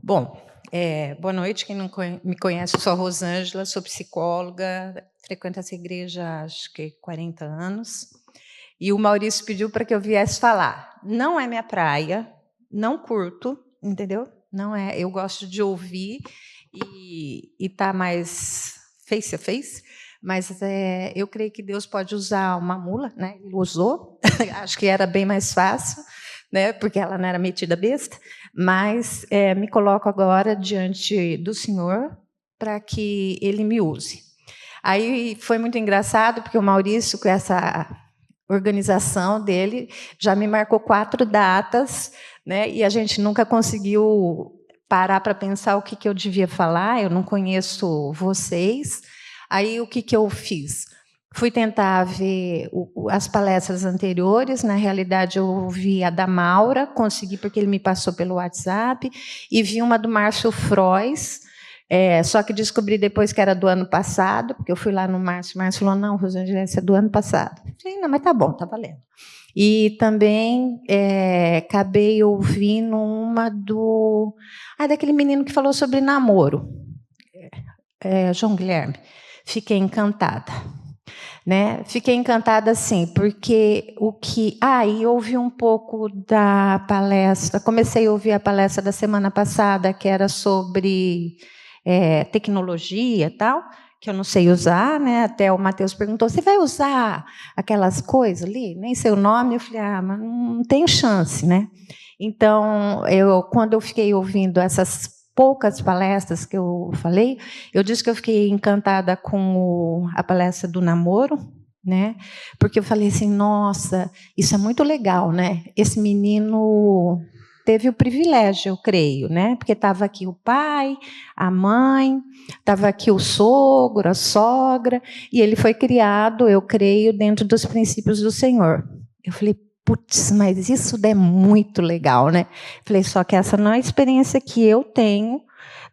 Bom, boa noite. Quem não me conhece, eu sou a Rosângela, sou psicóloga, frequento essa igreja acho que 40 anos. E o Maurício pediu para que eu viesse falar. Não é minha praia, não curto, entendeu? Não é. Eu gosto de ouvir e estar mais face a face, mas eu creio que Deus pode usar uma mula, né? Ele usou, acho que era bem mais fácil, né? Porque ela não era metida besta, mas me coloco agora diante do Senhor para que Ele me use. Aí foi muito engraçado, porque o Maurício, com essa organização dele, já me marcou 4 datas, né? E a gente nunca conseguiu parar para pensar o que eu devia falar. Eu não conheço vocês. Aí o que eu fiz? Fui tentar ver as palestras anteriores. Na realidade, eu vi a da Maura, consegui porque ele me passou pelo WhatsApp, e vi uma do Márcio Frois. Só que descobri depois que era do ano passado, porque eu fui lá no Márcio, o Márcio falou, não, Rosângela, essa é do ano passado. Eu falei, não, mas tá bom, tá valendo. E também acabei ouvindo uma daquele menino que falou sobre namoro, João Guilherme. Fiquei encantada. Né? Fiquei encantada, sim, porque e ouvi um pouco da palestra, comecei a ouvir a palestra da semana passada, que era sobre tecnologia e tal, que eu não sei usar, né? Até o Matheus perguntou, você vai usar aquelas coisas ali? Nem sei o nome, eu falei, mas não tem chance, né? Então, quando eu fiquei ouvindo essas poucas palestras que eu falei, eu disse que eu fiquei encantada com a palestra do namoro, né? Porque eu falei assim, nossa, isso é muito legal, né? Esse menino teve o privilégio, eu creio, né? Porque estava aqui o pai, a mãe, estava aqui o sogro, a sogra, e ele foi criado, eu creio, dentro dos princípios do Senhor. Eu falei, putz, mas isso é muito legal, né? Falei, só que essa não é a experiência que eu tenho,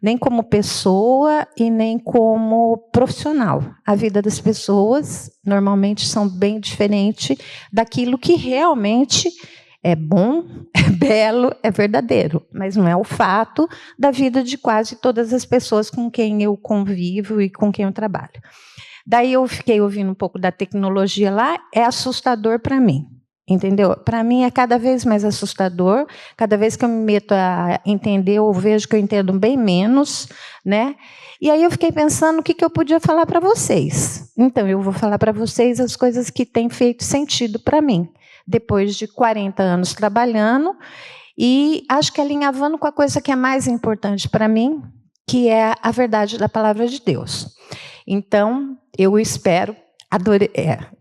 nem como pessoa e nem como profissional. A vida das pessoas, normalmente, são bem diferentes daquilo que realmente é bom, é belo, é verdadeiro, mas não é o fato da vida de quase todas as pessoas com quem eu convivo e com quem eu trabalho. Daí eu fiquei ouvindo um pouco da tecnologia lá, é assustador para mim. Entendeu? Para mim é cada vez mais assustador, cada vez que eu me meto a entender, eu vejo que eu entendo bem menos, né? E aí eu fiquei pensando o que eu podia falar para vocês. Então, eu vou falar para vocês as coisas que têm feito sentido para mim, depois de 40 anos trabalhando, e acho que alinhavando com a coisa que é mais importante para mim, que é a verdade da palavra de Deus. Então, eu espero. Adorei,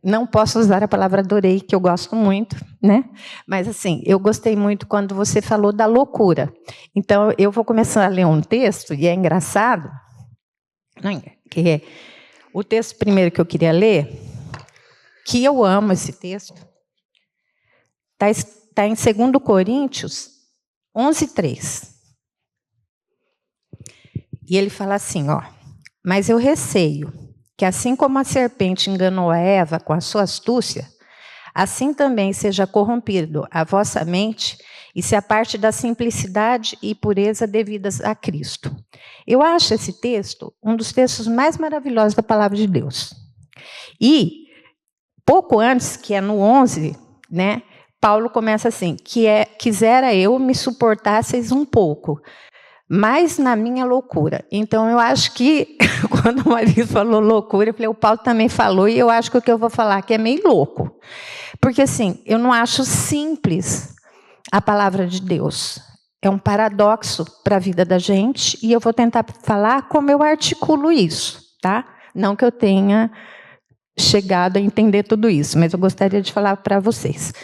não posso usar a palavra adorei, que eu gosto muito, né? Mas, assim, eu gostei muito quando você falou da loucura. Então, eu vou começar a ler um texto, e é engraçado, que é o texto primeiro que eu queria ler, que eu amo esse texto, está em 2 Coríntios 11:3. E ele fala assim, mas eu receio que assim como a serpente enganou a Eva com a sua astúcia, assim também seja corrompido a vossa mente e se aparte da simplicidade e pureza devidas a Cristo. Eu acho esse texto um dos textos mais maravilhosos da palavra de Deus. E, pouco antes, que é no 11, né, Paulo começa assim, quisera eu me suportasseis um pouco, mas na minha loucura. Então, eu acho que, quando o marido falou loucura, eu falei, o Paulo também falou, e eu acho que o que eu vou falar aqui é meio louco. Porque, assim, eu não acho simples a palavra de Deus. É um paradoxo para a vida da gente, e eu vou tentar falar como eu articulo isso, tá? Não que eu tenha chegado a entender tudo isso, mas eu gostaria de falar para vocês.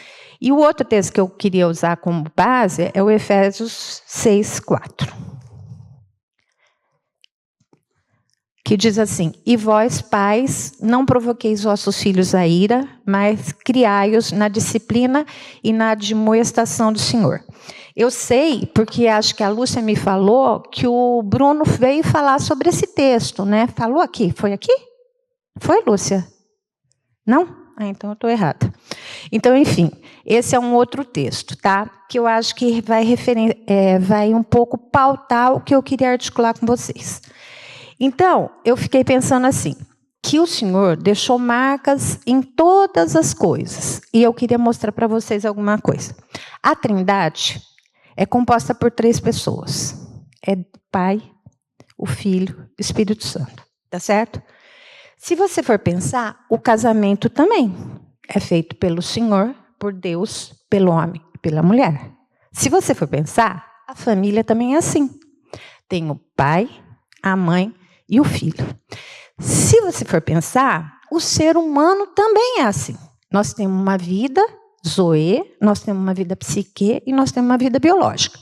E o outro texto que eu queria usar como base é o Efésios 6:4. Que diz assim, e vós, pais, não provoqueis vossos filhos a ira, mas criai-os na disciplina e na admoestação do Senhor. Eu sei, porque acho que a Lúcia me falou, que o Bruno veio falar sobre esse texto, né? Falou aqui, foi aqui? Foi, Lúcia? Não? Então eu estou errada. Então, enfim, esse é um outro texto, tá? Que eu acho que vai um pouco pautar o que eu queria articular com vocês. Então, eu fiquei pensando assim, que o Senhor deixou marcas em todas as coisas. E eu queria mostrar para vocês alguma coisa. A Trindade é composta por 3 pessoas. É o Pai, o Filho e o Espírito Santo. Tá certo? Se você for pensar, o casamento também é feito pelo Senhor, por Deus, pelo homem e pela mulher. Se você for pensar, a família também é assim. Tem o pai, a mãe e o filho. Se você for pensar, o ser humano também é assim. Nós temos uma vida zoe, nós temos uma vida psique e nós temos uma vida biológica.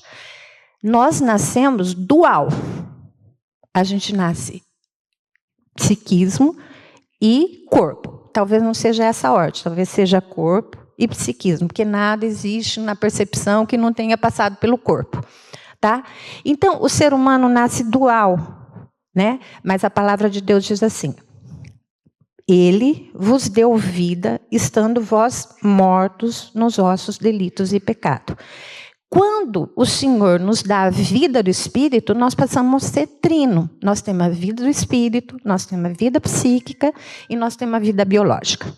Nós nascemos dual. A gente nasce psiquismo e corpo. Talvez não seja essa a ordem, talvez seja corpo e psiquismo, porque nada existe na percepção que não tenha passado pelo corpo. Tá? Então, o ser humano nasce dual, né? Mas a palavra de Deus diz assim: Ele vos deu vida, estando vós mortos nos vossos delitos e pecado. Quando o Senhor nos dá a vida do Espírito, nós passamos a ser trino. Nós temos a vida do Espírito, nós temos a vida psíquica e nós temos a vida biológica.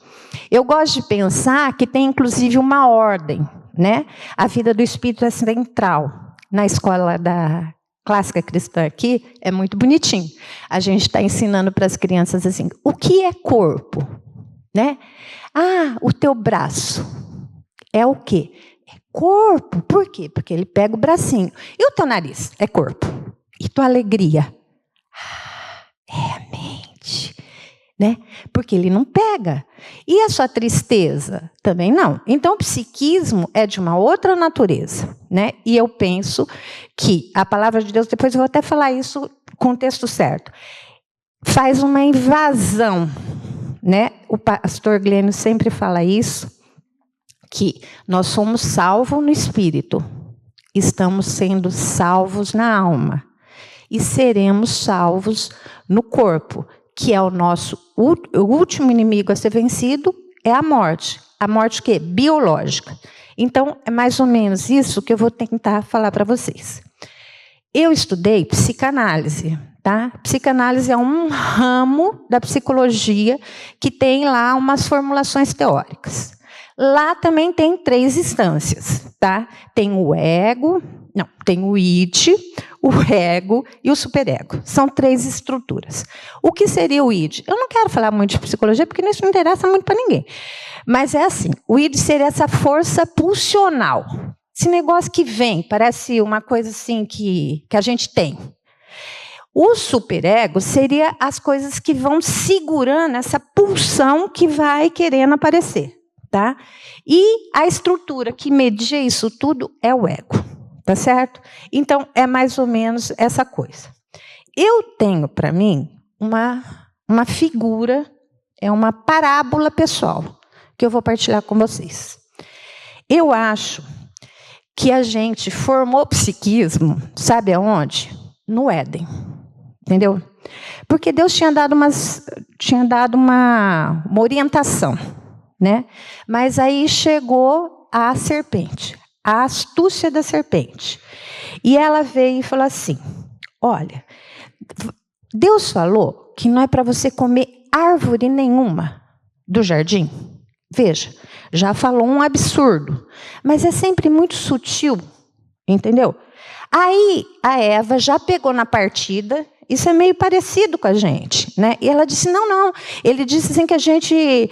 Eu gosto de pensar que tem inclusive uma ordem, né? A vida do Espírito é central. Na escola da clássica cristã aqui, é muito bonitinho. A gente está ensinando para as crianças assim, o que é corpo? Né? Ah, o teu braço. É o quê? É corpo. Por quê? Porque ele pega o bracinho. E o teu nariz? É corpo. E tua alegria? É a mente. Né? Porque ele não pega. E a sua tristeza? Também não. Então, o psiquismo é de uma outra natureza. Né? E eu penso que a palavra de Deus, depois eu vou até falar isso com o texto certo, faz uma invasão. Né? O pastor Glênio sempre fala isso, que nós somos salvos no espírito, estamos sendo salvos na alma e seremos salvos no corpo, que é o nosso o último inimigo a ser vencido, é a morte. A morte que? Biológica. Então, é mais ou menos isso que eu vou tentar falar para vocês. Eu estudei psicanálise, tá? Psicanálise é um ramo da psicologia que tem lá umas formulações teóricas. Lá também tem 3 instâncias, tá? Tem o ego, não, tem o id, o ego e o superego. São 3 estruturas. O que seria o id? Eu não quero falar muito de psicologia, porque isso não interessa muito para ninguém. Mas é assim, o id seria essa força pulsional. Esse negócio que vem, parece uma coisa assim que a gente tem. O superego seria as coisas que vão segurando essa pulsão que vai querendo aparecer. Tá? E a estrutura que media isso tudo é o ego, tá certo? Então, é mais ou menos essa coisa. Eu tenho para mim uma figura, é uma parábola pessoal, que eu vou partilhar com vocês. Eu acho que a gente formou psiquismo, sabe aonde? No Éden, entendeu? Porque Deus tinha dado uma orientação. Né? Mas aí chegou a serpente, a astúcia da serpente. E ela veio e falou assim, olha, Deus falou que não é para você comer árvore nenhuma do jardim. Veja, já falou um absurdo, mas é sempre muito sutil, entendeu? Aí a Eva já pegou na partida, isso é meio parecido com a gente, né? E ela disse, não, ele disse assim que a gente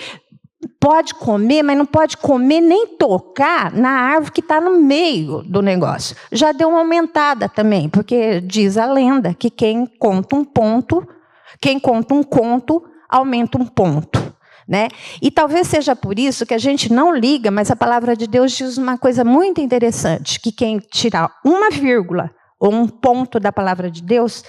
pode comer, mas não pode comer nem tocar na árvore que está no meio do negócio. Já deu uma aumentada também, porque diz a lenda que quem conta um conto, aumenta um ponto. Né? E talvez seja por isso que a gente não liga, mas a palavra de Deus diz uma coisa muito interessante, que quem tirar uma vírgula ou um ponto da palavra de Deus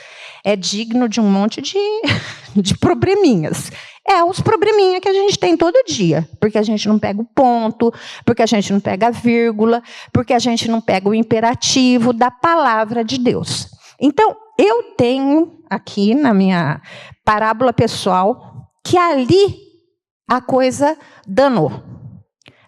é digno de um monte de probleminhas. É os probleminhas que a gente tem todo dia, porque a gente não pega o ponto, porque a gente não pega a vírgula, porque a gente não pega o imperativo da palavra de Deus. Então, eu tenho aqui na minha parábola pessoal que ali a coisa danou.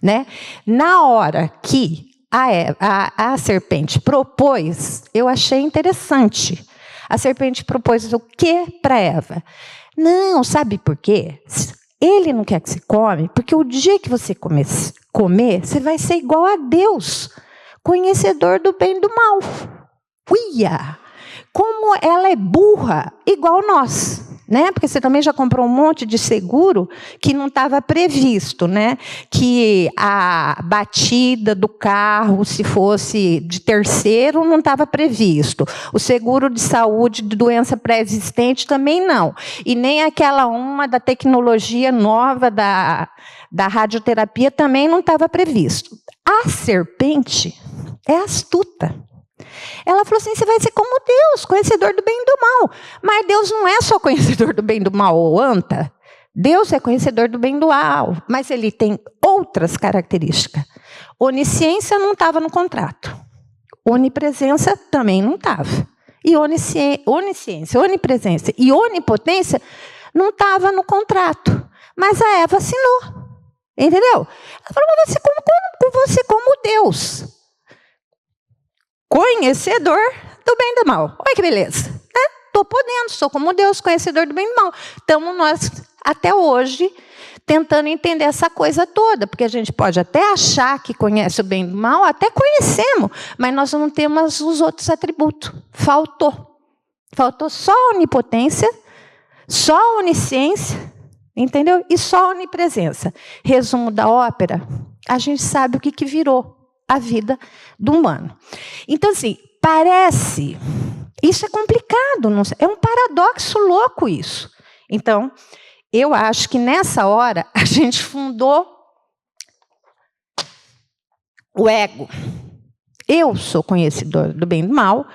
né? Na hora que a serpente propôs, eu achei interessante. A serpente propôs o que para Eva? Não, sabe por quê? Ele não quer que você come, porque o dia que você comer, você vai ser igual a Deus, conhecedor do bem e do mal. Uia! Como ela é burra, igual nós, né? Porque você também já comprou um monte de seguro que não estava previsto, né? Que a batida do carro, se fosse de terceiro, não estava previsto. O seguro de saúde de doença pré-existente também não. E nem aquela uma da tecnologia nova da radioterapia também não estava previsto. A serpente é astuta. Ela falou assim, você vai ser como Deus, conhecedor do bem e do mal. Mas Deus não é só conhecedor do bem e do mal, ou anta. Deus é conhecedor do bem e do mal, mas ele tem outras características. Onisciência não estava no contrato. Onipresença também não estava. E onisciência, onipresença e onipotência não estava no contrato. Mas a Eva assinou. Entendeu? Ela falou, mas você como Deus. Conhecedor do bem e do mal. Olha que beleza. Estou podendo, sou como Deus, conhecedor do bem e do mal. Estamos nós, até hoje, tentando entender essa coisa toda, porque a gente pode até achar que conhece o bem e o mal, até conhecemos, mas nós não temos os outros atributos. Faltou. Faltou só a onipotência, só a onisciência, entendeu? E só a onipresença. Resumo da ópera, a gente sabe o que virou a vida do humano. Então, assim, parece... Isso é complicado, não sei, é um paradoxo louco isso. Então, eu acho que nessa hora a gente fundou o ego. Eu sou conhecedor do bem e do mal.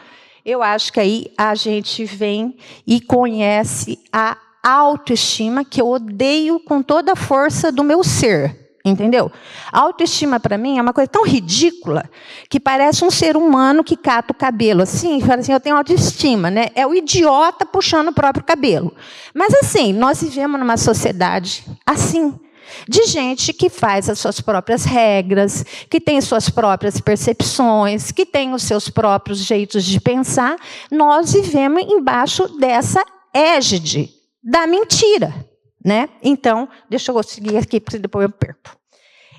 Eu acho que aí a gente vem e conhece a autoestima, que eu odeio com toda a força do meu ser. Entendeu? A autoestima, para mim, é uma coisa tão ridícula que parece um ser humano que cata o cabelo assim, e fala assim, eu tenho autoestima, né? É o idiota puxando o próprio cabelo. Mas, assim, nós vivemos numa sociedade assim, de gente que faz as suas próprias regras, que tem suas próprias percepções, que tem os seus próprios jeitos de pensar. Nós vivemos embaixo dessa égide da mentira. Né? Então, deixa eu seguir aqui, porque depois eu perco.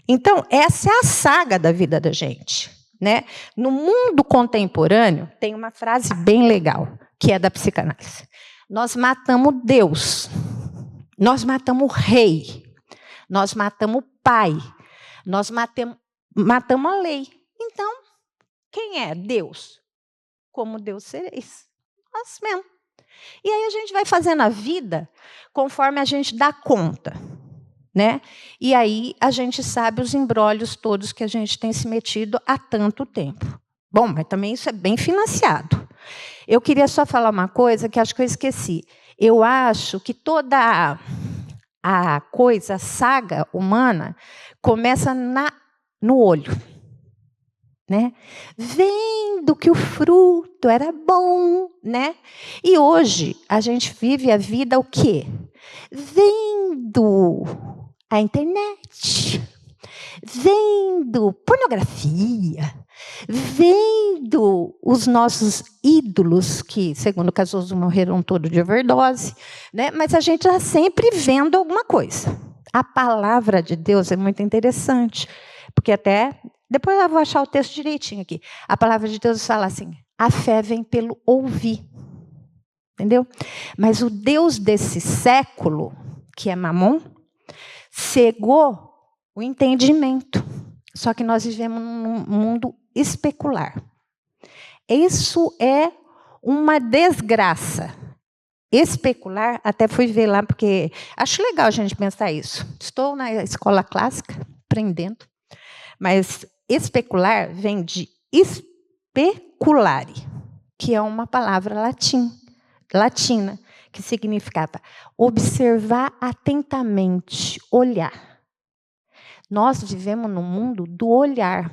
Então, essa é a saga da vida da gente. Né? No mundo contemporâneo, tem uma frase bem legal, que é da psicanálise. Nós matamos Deus, nós matamos o rei, nós matamos o pai, nós matamos a lei. Então, quem é Deus? Como Deus sereis? Nós mesmos. E aí a gente vai fazendo a vida conforme a gente dá conta, né? E aí a gente sabe os embrólios todos que a gente tem se metido há tanto tempo. Bom, mas também isso é bem financiado. Eu queria só falar uma coisa que acho que eu esqueci. Eu acho que toda a coisa, a saga humana, começa no olho. Né? Vendo que o fruto era bom, né? E hoje a gente vive a vida o quê? Vendo a internet, vendo pornografia, vendo os nossos ídolos, que, segundo Cazuza, morreram todos de overdose, né? Mas a gente está sempre vendo alguma coisa. A palavra de Deus é muito interessante, porque até... Depois eu vou achar o texto direitinho aqui. A palavra de Deus fala assim, a fé vem pelo ouvir. Entendeu? Mas o Deus desse século, que é Mamon, cegou o entendimento. Só que nós vivemos num mundo especular. Isso é uma desgraça. Especular, até fui ver lá, porque acho legal a gente pensar isso. Estou na escola clássica, aprendendo. Mas especular vem de speculare, que é uma palavra latina, que significava observar atentamente, olhar. Nós vivemos no mundo do olhar.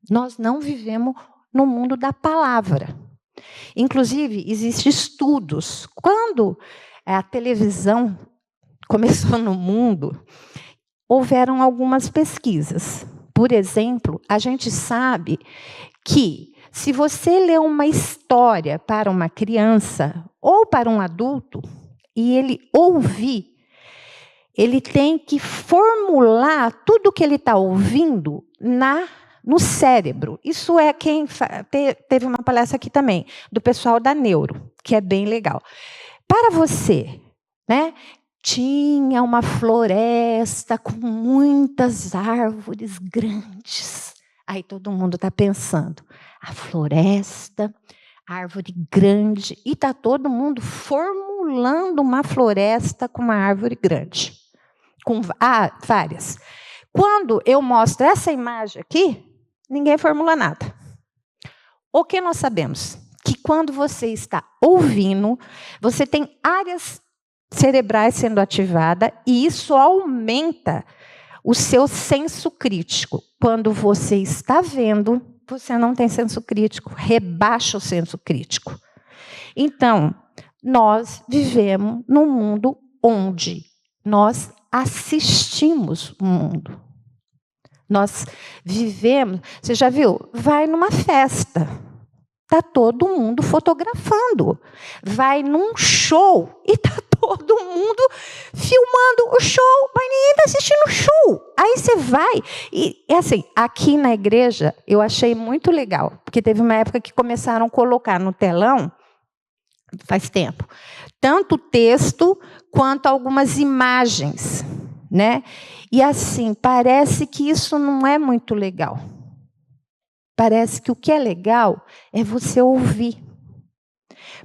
Nós não vivemos no mundo da palavra. Inclusive, existem estudos. Quando a televisão começou no mundo, houveram algumas pesquisas. Por exemplo, a gente sabe que se você lê uma história para uma criança ou para um adulto, e ele ouvir, ele tem que formular tudo o que ele está ouvindo no cérebro. Isso é quem teve uma palestra aqui também, do pessoal da Neuro, que é bem legal. Para você, né, tinha uma floresta com muitas árvores grandes. Aí todo mundo está pensando, a floresta, árvore grande, e está todo mundo formulando uma floresta com uma árvore grande. Com várias. Quando eu mostro essa imagem aqui, ninguém formula nada. O que nós sabemos? Que quando você está ouvindo, você tem áreas cerebrais sendo ativadas e isso aumenta o seu senso crítico. Quando você está vendo, você não tem senso crítico, rebaixa o senso crítico. Então, nós vivemos num mundo onde nós assistimos o mundo. Nós vivemos, você já viu? Vai numa festa, está todo mundo fotografando. Vai num show e está todo mundo filmando o show, mas ninguém está assistindo o show. Aí você vai, e assim, aqui na igreja eu achei muito legal, porque teve uma época que começaram a colocar no telão, faz tempo, tanto texto quanto algumas imagens, né? E assim, parece que isso não é muito legal. Parece que o que é legal é você ouvir.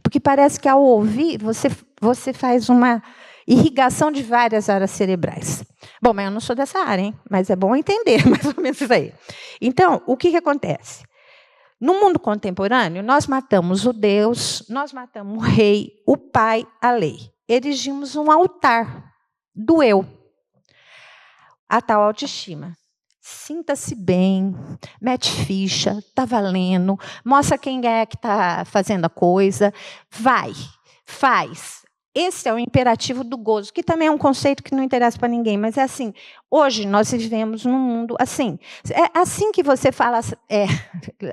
Porque parece que ao ouvir, você faz uma irrigação de várias áreas cerebrais. Bom, mas eu não sou dessa área, hein? Mas é bom entender mais ou menos isso aí. Então, o que acontece? No mundo contemporâneo, nós matamos o Deus, nós matamos o rei, o pai, a lei. Erigimos um altar do eu. A tal autoestima. Sinta-se bem, mete ficha, está valendo, mostra quem é que está fazendo a coisa, vai, faz. Esse é o imperativo do gozo, que também é um conceito que não interessa para ninguém, mas é assim, hoje nós vivemos num mundo assim. É assim que você fala,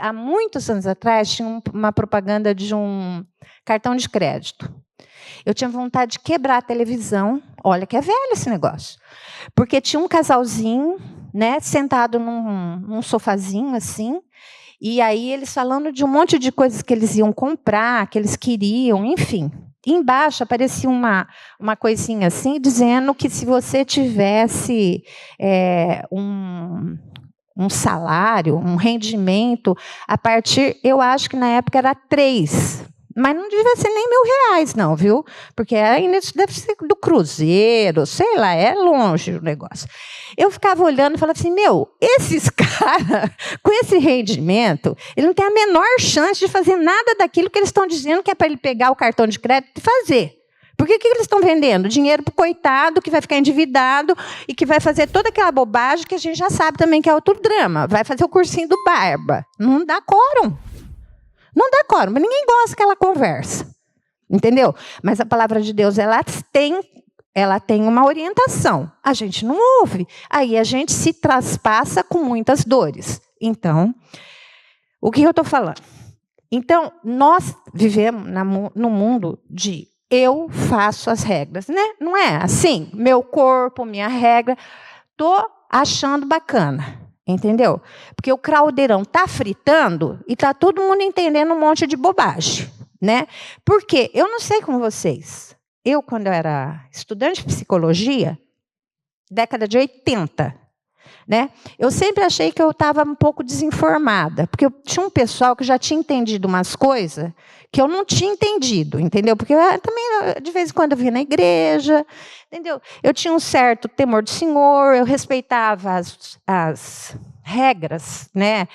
há muitos anos atrás tinha uma propaganda de um cartão de crédito. Eu tinha vontade de quebrar a televisão, olha que é velho esse negócio, porque tinha um casalzinho, né, sentado num sofazinho assim, e aí eles falando de um monte de coisas que eles iam comprar, que eles queriam, enfim. E embaixo aparecia uma coisinha assim, dizendo que se você tivesse um salário, um rendimento, a partir, eu acho que na época era 3. Mas não devia ser nem R$1.000, não, viu? Porque ainda isso deve ser do Cruzeiro, sei lá, é longe o negócio. Eu ficava olhando e falava assim, esses caras, com esse rendimento, ele não tem a menor chance de fazer nada daquilo que eles estão dizendo que é para ele pegar o cartão de crédito e fazer. Por que eles estão vendendo? Dinheiro para o coitado, que vai ficar endividado e que vai fazer toda aquela bobagem que a gente já sabe também que é outro drama. Vai fazer o cursinho do Barba. Não dá quórum. Não dá quórum, mas ninguém gosta daquela conversa. Entendeu? Mas a palavra de Deus, ela tem uma orientação. A gente não ouve. Aí a gente se traspassa com muitas dores. Então, o que eu estou falando? Então, nós vivemos no mundo de eu faço as regras, né? Não é assim? Meu corpo, minha regra. Estou achando bacana. Entendeu? Porque o caldeirão está fritando e está todo mundo entendendo um monte de bobagem. Né? Porque eu não sei com vocês. Eu, quando eu era estudante de psicologia, década de 80, né? Eu sempre achei que eu estava um pouco desinformada, porque eu tinha um pessoal que já tinha entendido umas coisas que eu não tinha entendido, entendeu? Porque eu também, de vez em quando, eu via na igreja, entendeu? Eu tinha um certo temor do Senhor, eu respeitava as regras, né?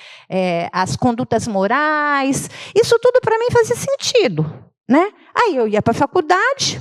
As condutas morais, isso tudo para mim fazia sentido, né? Aí eu ia para a faculdade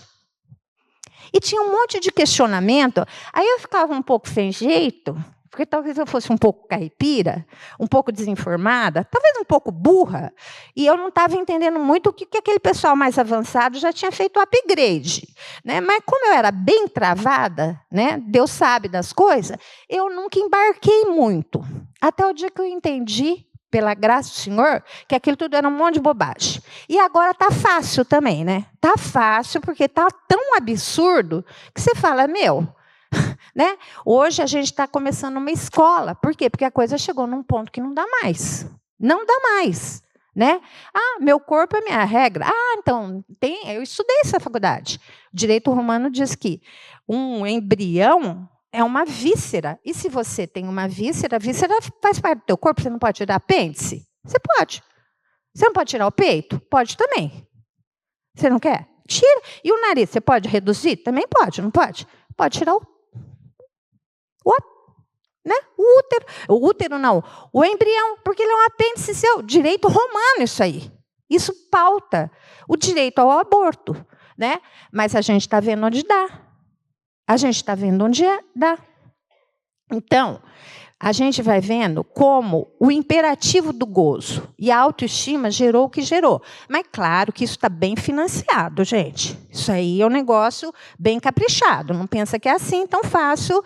e tinha um monte de questionamento, aí eu ficava um pouco sem jeito, porque talvez eu fosse um pouco caipira, um pouco desinformada, talvez um pouco burra, e eu não estava entendendo muito o que aquele pessoal mais avançado já tinha feito o upgrade. Né? Mas como eu era bem travada, né? Deus sabe das coisas, eu nunca embarquei muito. Até o dia que eu entendi, pela graça do Senhor, que aquilo tudo era um monte de bobagem. E agora está fácil também, né? Está fácil porque está tão absurdo que você fala, meu, né? Hoje a gente está começando uma escola. Por quê? Porque a coisa chegou num ponto que não dá mais. Não dá mais. Né? Ah, meu corpo é minha regra. Ah, então, eu estudei essa faculdade. O direito romano diz que um embrião é uma víscera. E se você tem uma víscera, a víscera faz parte do teu corpo, você não pode tirar apêndice? Você pode. Você não pode tirar o peito? Pode também. Você não quer? Tira. E o nariz, você pode reduzir? Também pode, não pode? Pode tirar o né? O útero não, o embrião, porque ele é um apêndice seu, direito romano isso aí. Isso pauta o direito ao aborto, né? Mas a gente está vendo onde dá. A gente está vendo onde dá. Então, a gente vai vendo como o imperativo do gozo e a autoestima gerou o que gerou. Mas claro que isso está bem financiado, gente. Isso aí é um negócio bem caprichado. Não pensa que é assim tão fácil,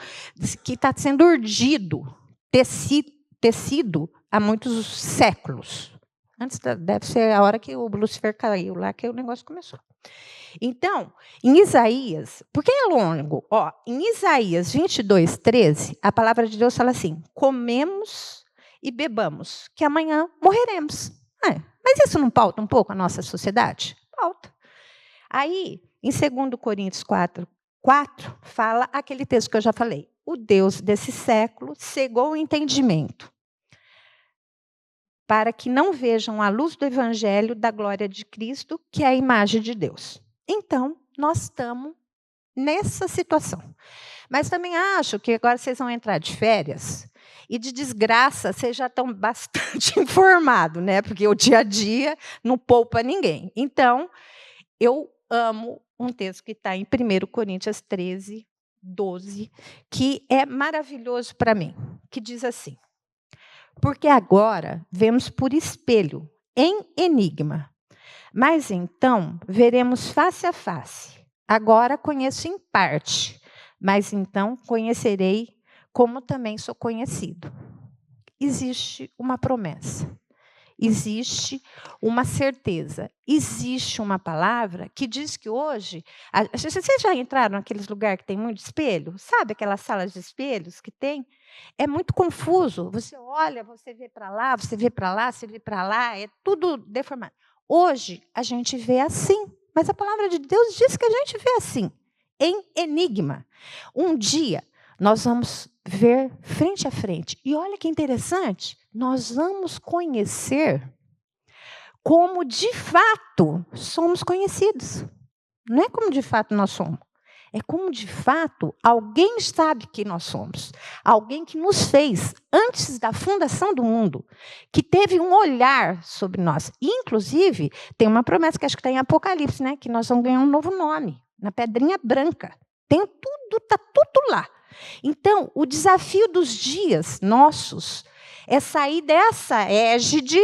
que está sendo urdido, tecido há muitos séculos. Antes deve ser a hora que o Lúcifer caiu lá, que o negócio começou. Então, em Isaías, porque é longo, em Isaías 22, 13, a palavra de Deus fala assim, comemos e bebamos, que amanhã morreremos. Mas isso não pauta um pouco a nossa sociedade? Pauta. Aí, em 2 Coríntios 4, fala aquele texto que eu já falei, o Deus desse século cegou o entendimento, para que não vejam a luz do evangelho da glória de Cristo, que é a imagem de Deus. Então, nós estamos nessa situação. Mas também acho que agora vocês vão entrar de férias e de desgraça vocês já estão bastante informados, né? Porque o dia a dia não poupa ninguém. Então, eu amo um texto que está em 1 Coríntios 13, 12, que é maravilhoso para mim, que diz assim, porque agora vemos por espelho, em enigma, mas então veremos face a face. Agora conheço em parte, mas então conhecerei como também sou conhecido. Existe uma promessa, existe uma certeza, existe uma palavra que diz que hoje... Vocês já entraram naqueles lugares que tem muito espelho? Sabe aquelas salas de espelhos que tem? É muito confuso. Você olha, você vê para lá, você vê para lá, você vê para lá, é tudo deformado. Hoje, a gente vê assim, mas a palavra de Deus diz que a gente vê assim, em enigma. Um dia, nós vamos ver frente a frente. E olha que interessante, nós vamos conhecer como, de fato, somos conhecidos. Não é como, de fato, nós somos. É como, de fato, alguém sabe que nós somos. Alguém que nos fez antes da fundação do mundo, que teve um olhar sobre nós. E, inclusive, tem uma promessa que acho que está em Apocalipse, né? Que nós vamos ganhar um novo nome, na pedrinha branca. Tem tudo, está tudo lá. Então, o desafio dos dias nossos é sair dessa égide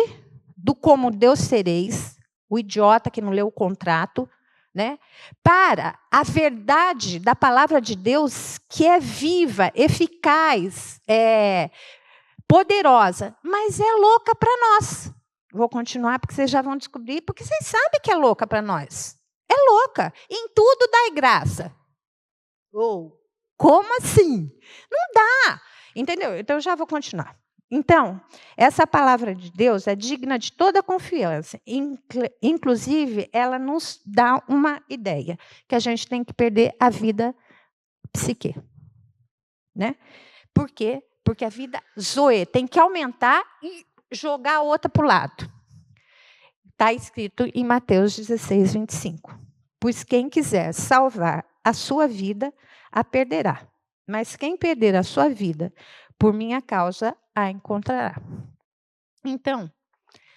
do como Deus sereis, o idiota que não leu o contrato, né, para a verdade da palavra de Deus, que é viva, eficaz, poderosa, mas é louca para nós. Vou continuar, porque vocês já vão descobrir, porque vocês sabem que é louca para nós. É louca. Em tudo dai graça. Como assim? Não dá. Entendeu? Então, eu já vou continuar. Então, essa palavra de Deus é digna de toda confiança. Inclusive, ela nos dá uma ideia, que a gente tem que perder a vida psique. Né? Por quê? Porque a vida zoe tem que aumentar e jogar a outra para o lado. Está escrito em Mateus 16, 25. Pois quem quiser salvar a sua vida, a perderá. Mas quem perder a sua vida, por minha causa, a encontrará. Então,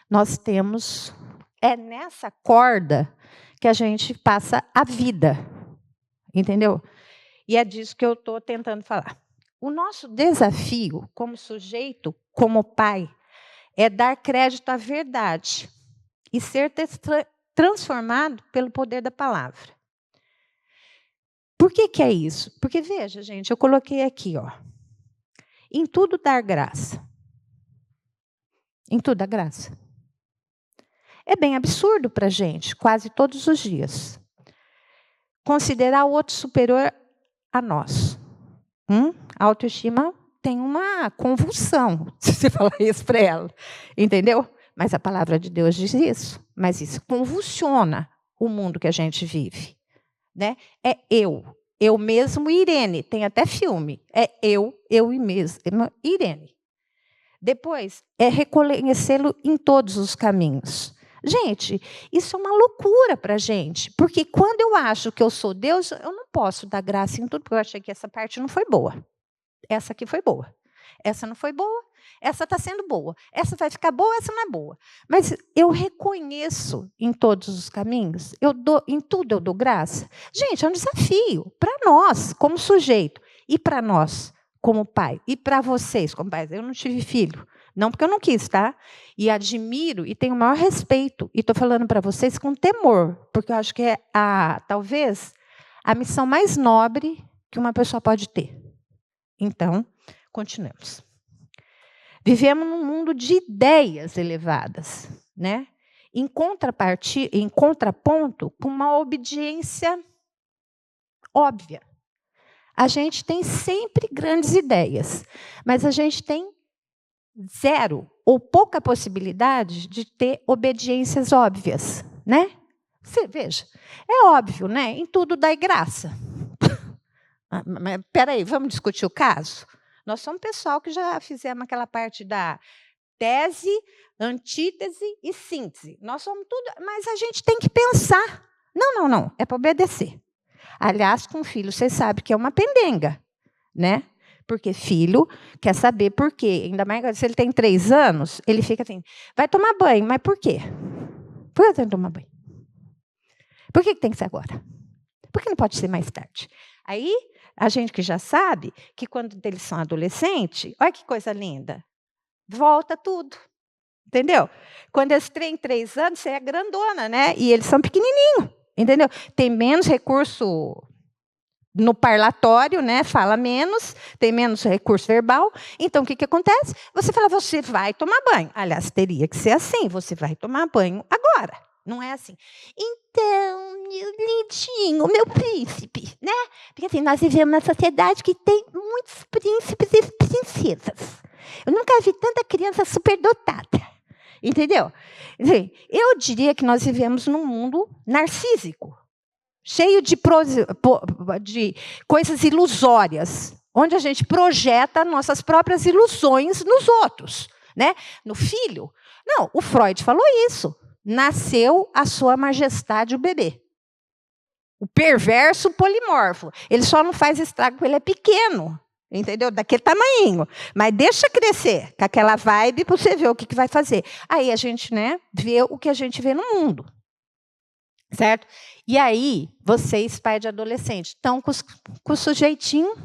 nós temos... É nessa corda que a gente passa a vida. Entendeu? E é disso que eu estou tentando falar. O nosso desafio, como sujeito, como pai, é dar crédito à verdade e ser transformado pelo poder da palavra. Por que é isso? Porque, veja, gente, eu coloquei aqui, em tudo dar graça. Em tudo a graça. É bem absurdo para a gente, quase todos os dias. Considerar o outro superior a nós. A autoestima tem uma convulsão, se você falar isso para ela. Entendeu? Mas a palavra de Deus diz isso. Mas isso convulsiona o mundo que a gente vive. Né? É eu mesmo e Irene. Tem até filme. É eu e mesmo, Irene. Depois, é reconhecê-lo em todos os caminhos. Gente, isso é uma loucura para a gente. Porque quando eu acho que eu sou Deus, eu não posso dar graça em tudo, porque eu achei que essa parte não foi boa. Essa aqui foi boa. Essa não foi boa. Essa está sendo boa. Essa vai ficar boa, essa não é boa. Mas eu reconheço em todos os caminhos, em tudo eu dou graça. Gente, é um desafio para nós, como sujeito, e para nós, como pai, e para vocês, como pais. Eu não tive filho, não porque eu não quis, tá? E admiro e tenho o maior respeito. E estou falando para vocês com temor, porque eu acho que é talvez a missão mais nobre que uma pessoa pode ter. Então, continuemos. Vivemos num mundo de ideias elevadas, né? Em contraponto com uma obediência óbvia. A gente tem sempre grandes ideias, mas a gente tem zero ou pouca possibilidade de ter obediências óbvias, né? Você veja, é óbvio, né? Em tudo dai graça. Mas peraí, vamos discutir o caso? Nós somos pessoal que já fizemos aquela parte da tese, antítese e síntese. Nós somos tudo, mas a gente tem que pensar. Não, é para obedecer. Aliás, com filho, vocês sabem que é uma pendenga, né? Porque filho quer saber por quê. Ainda mais se ele tem 3 anos, ele fica assim, vai tomar banho, mas por quê? Por que tem que tomar banho? Por que tem que ser agora? Por que não pode ser mais tarde? Aí, a gente que já sabe que quando eles são adolescentes, olha que coisa linda, volta tudo, entendeu? Quando eles têm 3 anos, você é grandona, né? E eles são pequenininhos, entendeu? Tem menos recurso no parlatório, né? Fala menos, tem menos recurso verbal. Então, o que acontece? Você fala, você vai tomar banho. Aliás, teria que ser assim, você vai tomar banho agora. Não é assim. Então, meu lindinho, meu príncipe, né? Porque assim, nós vivemos numa sociedade que tem muitos príncipes e princesas. Eu nunca vi tanta criança superdotada. Entendeu? Eu diria que nós vivemos num mundo narcísico, cheio de coisas ilusórias, onde a gente projeta nossas próprias ilusões nos outros, né? No filho. Não, o Freud falou isso. Nasceu a sua majestade o bebê. O perverso polimorfo. Ele só não faz estrago porque ele é pequeno, entendeu? Daquele tamanhinho. Mas deixa crescer, com aquela vibe, para você ver o que vai fazer. Aí a gente, né, vê o que a gente vê no mundo. Certo? E aí, vocês, pai de adolescente, estão com o sujeitinho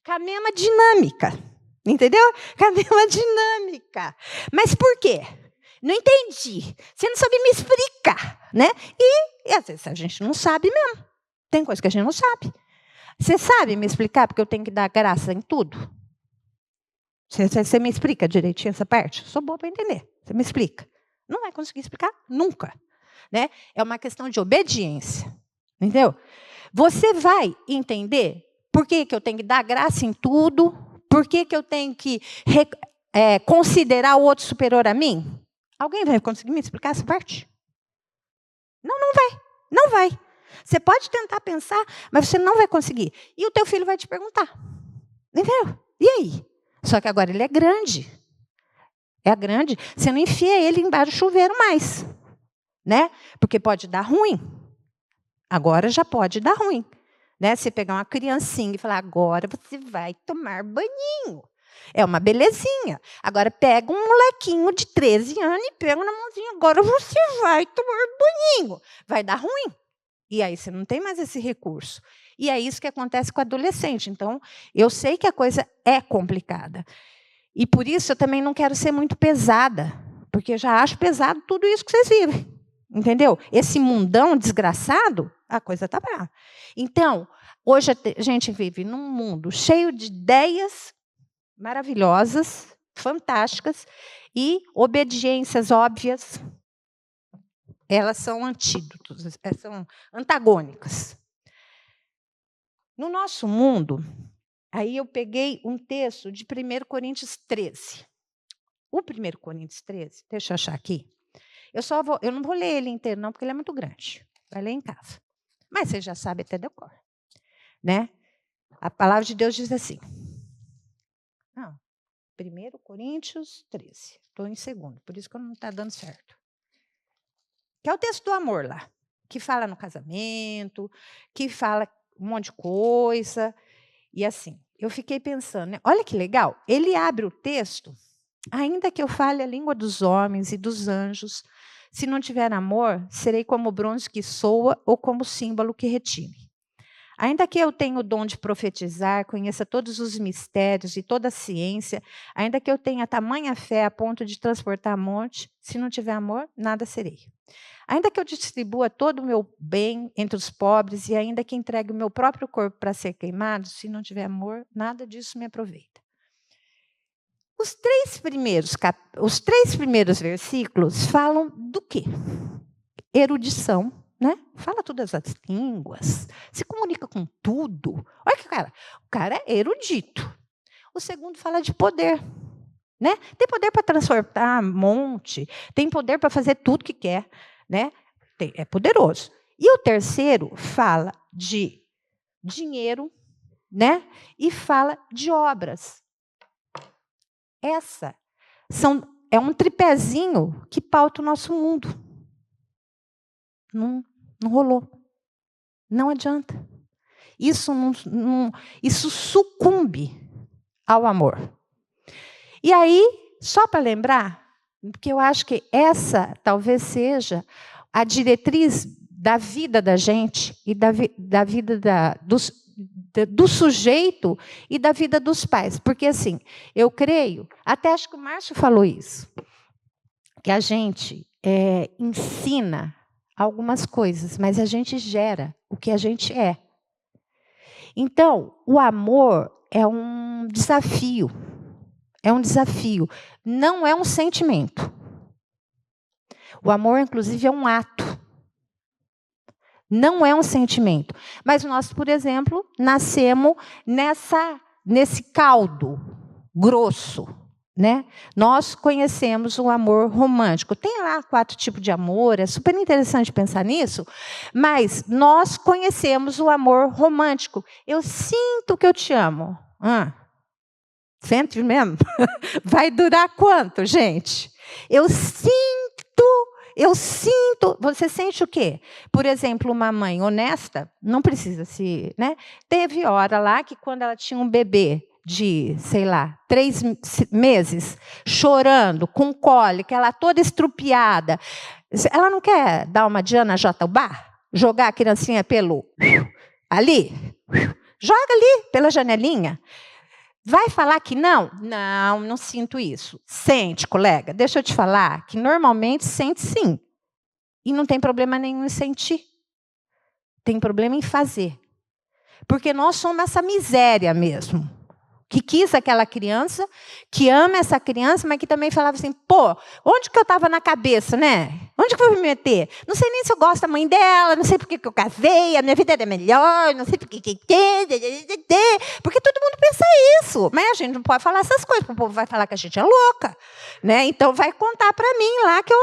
com a mesma dinâmica. Entendeu? Com a mesma dinâmica. Mas por quê? Não entendi. Você não sabe me explicar, né? E às vezes a gente não sabe mesmo. Tem coisa que a gente não sabe. Você sabe me explicar porque eu tenho que dar graça em tudo? Você me explica direitinho essa parte? Sou boa para entender. Você me explica. Não vai conseguir explicar nunca, né? É uma questão de obediência. Entendeu? Você vai entender por que eu tenho que dar graça em tudo, por que eu tenho que considerar o outro superior a mim? Alguém vai conseguir me explicar essa parte? Não vai. Não vai. Você pode tentar pensar, mas você não vai conseguir. E o teu filho vai te perguntar. Entendeu? E aí? Só que agora ele é grande. É grande. Você não enfia ele embaixo do chuveiro mais. Né? Porque pode dar ruim. Agora já pode dar ruim. Né? Você pegar uma criancinha e falar, agora você vai tomar banhinho. É uma belezinha. Agora pega um molequinho de 13 anos e pega na mãozinha. Agora você vai tomar banhinho. Vai dar ruim. E aí você não tem mais esse recurso. E é isso que acontece com o adolescente. Então, eu sei que a coisa é complicada. E por isso eu também não quero ser muito pesada. Porque eu já acho pesado tudo isso que vocês vivem. Entendeu? Esse mundão desgraçado, a coisa está brava. Então, hoje a gente vive num mundo cheio de ideias maravilhosas, fantásticas, e obediências óbvias, elas são antídotos, são antagônicas. No nosso mundo, aí eu peguei um texto de 1 Coríntios 13. O 1 Coríntios 13, deixa eu achar aqui. Eu não vou ler ele inteiro, não, porque ele é muito grande. Vai ler em casa. Mas você já sabe até de cor. Né? A palavra de Deus diz assim. 1 Coríntios 13. Estou em segundo, por isso que não está dando certo. Que é o texto do amor lá, que fala no casamento, que fala um monte de coisa. E assim, eu fiquei pensando, né? Olha que legal, ele abre o texto, ainda que eu fale a língua dos homens e dos anjos, se não tiver amor, serei como bronze que soa ou como símbolo que retine. Ainda que eu tenha o dom de profetizar, conheça todos os mistérios e toda a ciência, ainda que eu tenha tamanha fé a ponto de transportar monte, se não tiver amor, nada serei. Ainda que eu distribua todo o meu bem entre os pobres e ainda que entregue o meu próprio corpo para ser queimado, se não tiver amor, nada disso me aproveita. Os três primeiros versículos falam do quê? Erudição. Né? Fala todas as línguas, se comunica com tudo. Olha que o cara é erudito. O segundo fala de poder. Né? Tem poder para transportar monte, tem poder para fazer tudo que quer. Né? É poderoso. E o terceiro fala de dinheiro, né? E fala de obras. É um tripézinho que pauta o nosso mundo. Não rolou. Não adianta. Isso sucumbe ao amor. E aí, só para lembrar, porque eu acho que essa talvez seja a diretriz da vida da gente e da vida do sujeito e da vida dos pais. Porque, assim, eu creio, até acho que o Márcio falou isso, que a gente ensina algumas coisas, mas a gente gera o que a gente é. Então, o amor é um desafio. É um desafio. Não é um sentimento. O amor, inclusive, é um ato. Não é um sentimento. Mas nós, por exemplo, nascemos nesse caldo grosso. Né? Nós conhecemos o amor romântico. Tem lá 4 tipos de amor, é super interessante pensar nisso, mas nós conhecemos o amor romântico. Eu sinto que eu te amo. Sente mesmo? Vai durar quanto, gente? Eu sinto. Você sente o quê? Por exemplo, uma mãe honesta, não precisa se... Né? Teve hora lá que quando ela tinha um bebê, de, 3 meses, chorando, com cólica, ela toda estrupiada. Ela não quer dar uma Diana Jatobá? Jogar a criancinha ali? Joga ali, pela janelinha. Vai falar que não? Não sinto isso. Sente, colega. Deixa eu te falar que normalmente sente sim. E não tem problema nenhum em sentir. Tem problema em fazer. Porque nós somos essa miséria mesmo. Que quis aquela criança, que ama essa criança, mas que também falava assim, onde que eu estava na cabeça, né? Onde que eu vou me meter? Não sei nem se eu gosto da mãe dela, não sei por que eu casei, a minha vida era melhor, não sei por que... Porque todo mundo pensa isso. Mas a gente não pode falar essas coisas, porque o povo vai falar que a gente é louca. Né? Então vai contar para mim lá que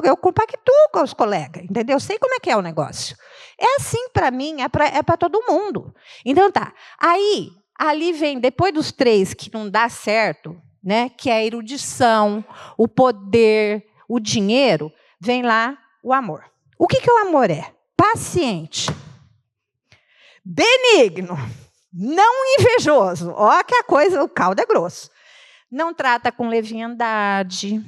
eu compactuo com os colegas, entendeu? Eu sei como é que é o negócio. É assim para mim, é para todo mundo. Então tá, aí... Ali vem, depois dos 3 que não dá certo, né, que é a erudição, o poder, o dinheiro, vem lá o amor. O que o amor é? Paciente, benigno, não invejoso. Ó que a coisa, o caldo é grosso. Não trata com leviandade,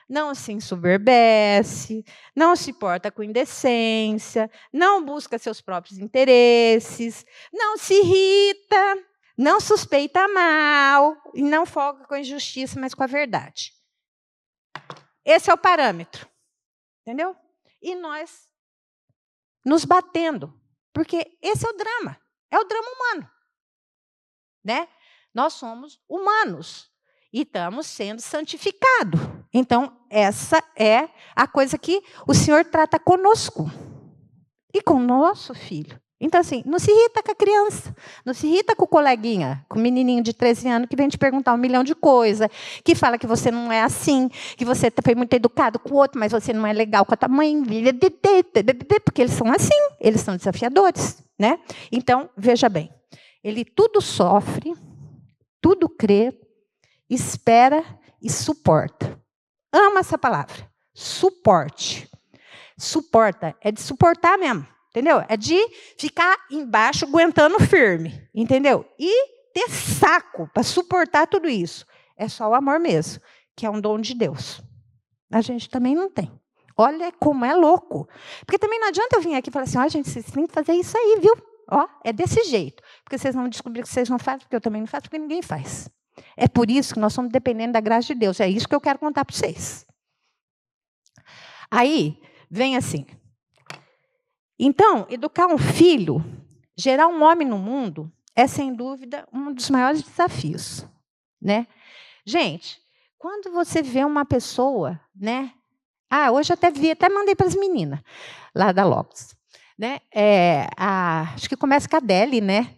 não se ensoberbece, não se porta com indecência, não busca seus próprios interesses, não se irrita, não suspeita mal e não folga com a injustiça, mas com a verdade. Esse é o parâmetro. Entendeu? E nós nos batendo, porque esse é o drama humano. Né? Nós somos humanos e estamos sendo santificados. Então, essa é a coisa que o Senhor trata conosco e com o nosso filho. Então, assim, não se irrita com a criança, não se irrita com o coleguinha, com o menininho de 13 anos que vem te perguntar 1 milhão de coisas, que fala que você não é assim, que você foi muito educado com o outro, mas você não é legal com a tua mãe, porque eles são assim, eles são desafiadores, né? Então, veja bem, ele tudo sofre, tudo crê, espera e suporta. Amo essa palavra, suporte. Suporta, é de suportar mesmo. Entendeu? É de ficar embaixo, aguentando firme. Entendeu? E ter saco para suportar tudo isso. É só o amor mesmo, que é um dom de Deus. A gente também não tem. Olha como é louco. Porque também não adianta eu vir aqui e falar assim, ó, gente, vocês têm que fazer isso aí, viu? Ó, é desse jeito. Porque vocês vão descobrir que vocês não fazem, porque eu também não faço, porque ninguém faz. É por isso que nós somos dependendo da graça de Deus. É isso que eu quero contar para vocês. Aí, vem assim... Então, educar um filho, gerar um homem no mundo, é, sem dúvida, um dos maiores desafios. Né? Gente, quando você vê uma pessoa... Né? Hoje até mandei para as meninas, lá da Lopes. Né? Acho que começa com a Adele, né?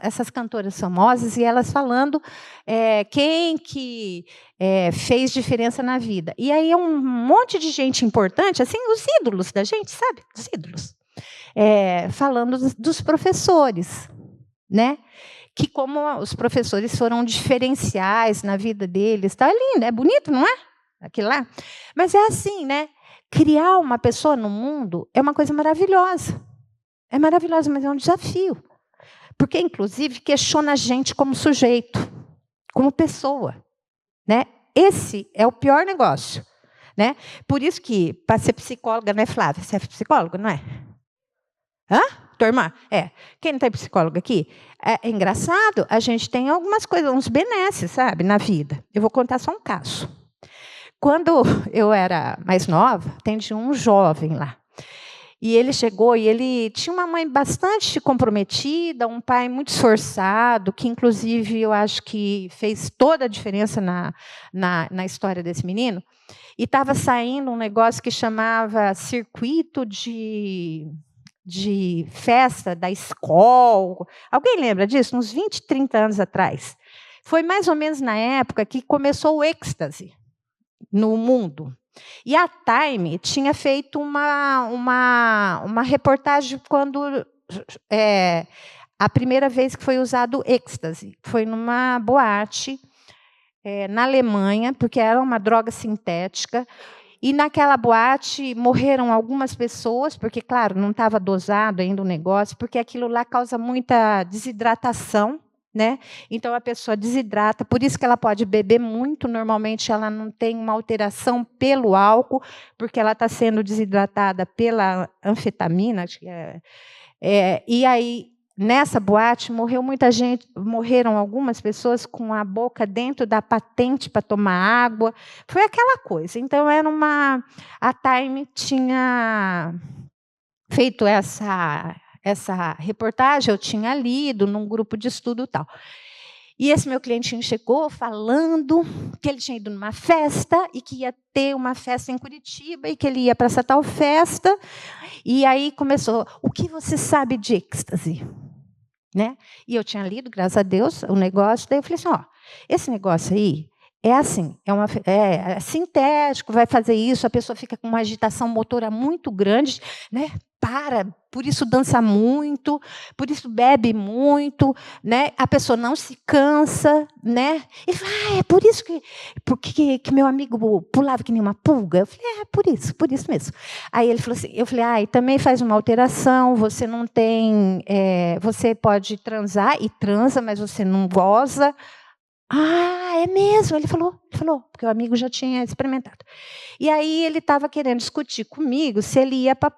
Essas cantoras famosas, e elas falando quem que fez diferença na vida. E aí é um monte de gente importante, assim, os ídolos da gente, sabe? Os ídolos. Falando dos professores, né? Que como os professores foram diferenciais na vida deles. Tá lindo, é bonito, não é? Aquilo lá. Mas é assim, né? Criar uma pessoa no mundo é uma coisa maravilhosa. É maravilhosa, mas é um desafio. Porque, inclusive, questiona a gente como sujeito, como pessoa. Né? Esse é o pior negócio. Né? Por isso que, para ser psicóloga, não é, Flávia? Você é psicóloga, não é? Hã? Tua irmã? Quem não tem psicóloga aqui? É engraçado, a gente tem algumas coisas, uns benesses, sabe, na vida. Eu vou contar só um caso. Quando eu era mais nova, atendi um jovem lá. E ele chegou e ele tinha uma mãe bastante comprometida, um pai muito esforçado, que, inclusive, eu acho que fez toda a diferença na história desse menino. E estava saindo um negócio que chamava circuito de festa da escola. Alguém lembra disso? Uns 20, 30 anos atrás. Foi mais ou menos na época que começou o êxtase no mundo. E a Time tinha feito uma reportagem quando a primeira vez que foi usado o êxtase. Foi numa boate na Alemanha, porque era uma droga sintética. E naquela boate morreram algumas pessoas, porque, claro, não estava dosado ainda o negócio, porque aquilo lá causa muita desidratação. Né? Então, a pessoa desidrata, por isso que ela pode beber muito, normalmente ela não tem uma alteração pelo álcool, porque ela está sendo desidratada pela anfetamina. Acho que e aí, nessa boate, morreu muita gente, morreram algumas pessoas com a boca dentro da patente para tomar água. Foi aquela coisa. Então, a Time tinha feito essa reportagem, eu tinha lido num grupo de estudo e tal. E esse meu clientinho chegou falando que ele tinha ido numa festa e que ia ter uma festa em Curitiba e que ele ia para essa tal festa. E aí começou, o que você sabe de êxtase? Né? E eu tinha lido, graças a Deus, o negócio. Daí eu falei assim, esse negócio aí é assim, é sintético, vai fazer isso, a pessoa fica com uma agitação motora muito grande, né? Por isso dança muito, por isso bebe muito, né? A pessoa não se cansa, né? Ele fala, é por isso que meu amigo pulava que nem uma pulga. Eu falei, por isso mesmo. Aí ele falou assim, eu falei, e também faz uma alteração, você não tem, você pode transar e transa, mas você não goza. É mesmo? Ele falou, porque o amigo já tinha experimentado. E aí ele estava querendo discutir comigo se ele ia para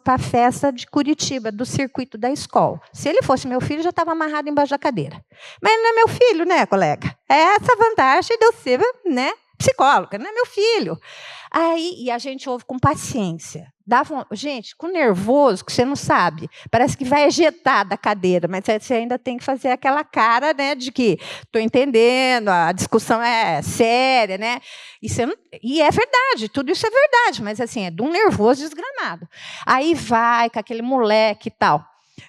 a festa de Curitiba, do circuito da escola. Se ele fosse meu filho, já estava amarrado embaixo da cadeira. Mas ele não é meu filho, né, colega? É essa a vantagem de eu ser, né, psicóloga, não é meu filho. E a gente ouve com paciência. Gente, com nervoso, que você não sabe, parece que vai ejetar da cadeira, mas você ainda tem que fazer aquela cara, né, de que estou entendendo, a discussão é séria, né? E é verdade, tudo isso é verdade, mas assim, é de um nervoso desgramado. Aí vai com aquele moleque e tal.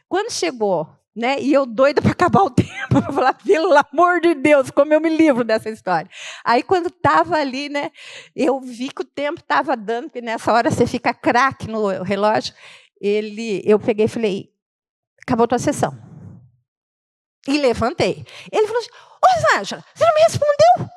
Quando chegou, né, e eu doida para acabar o tempo, para falar, pelo amor de Deus, como eu me livro dessa história. Aí, quando estava ali, né, eu vi que o tempo estava dando, porque nessa hora você fica craque no relógio. Eu peguei e falei, acabou a tua sessão. E levantei. Ele falou assim, ô, Rosângela, você não me respondeu?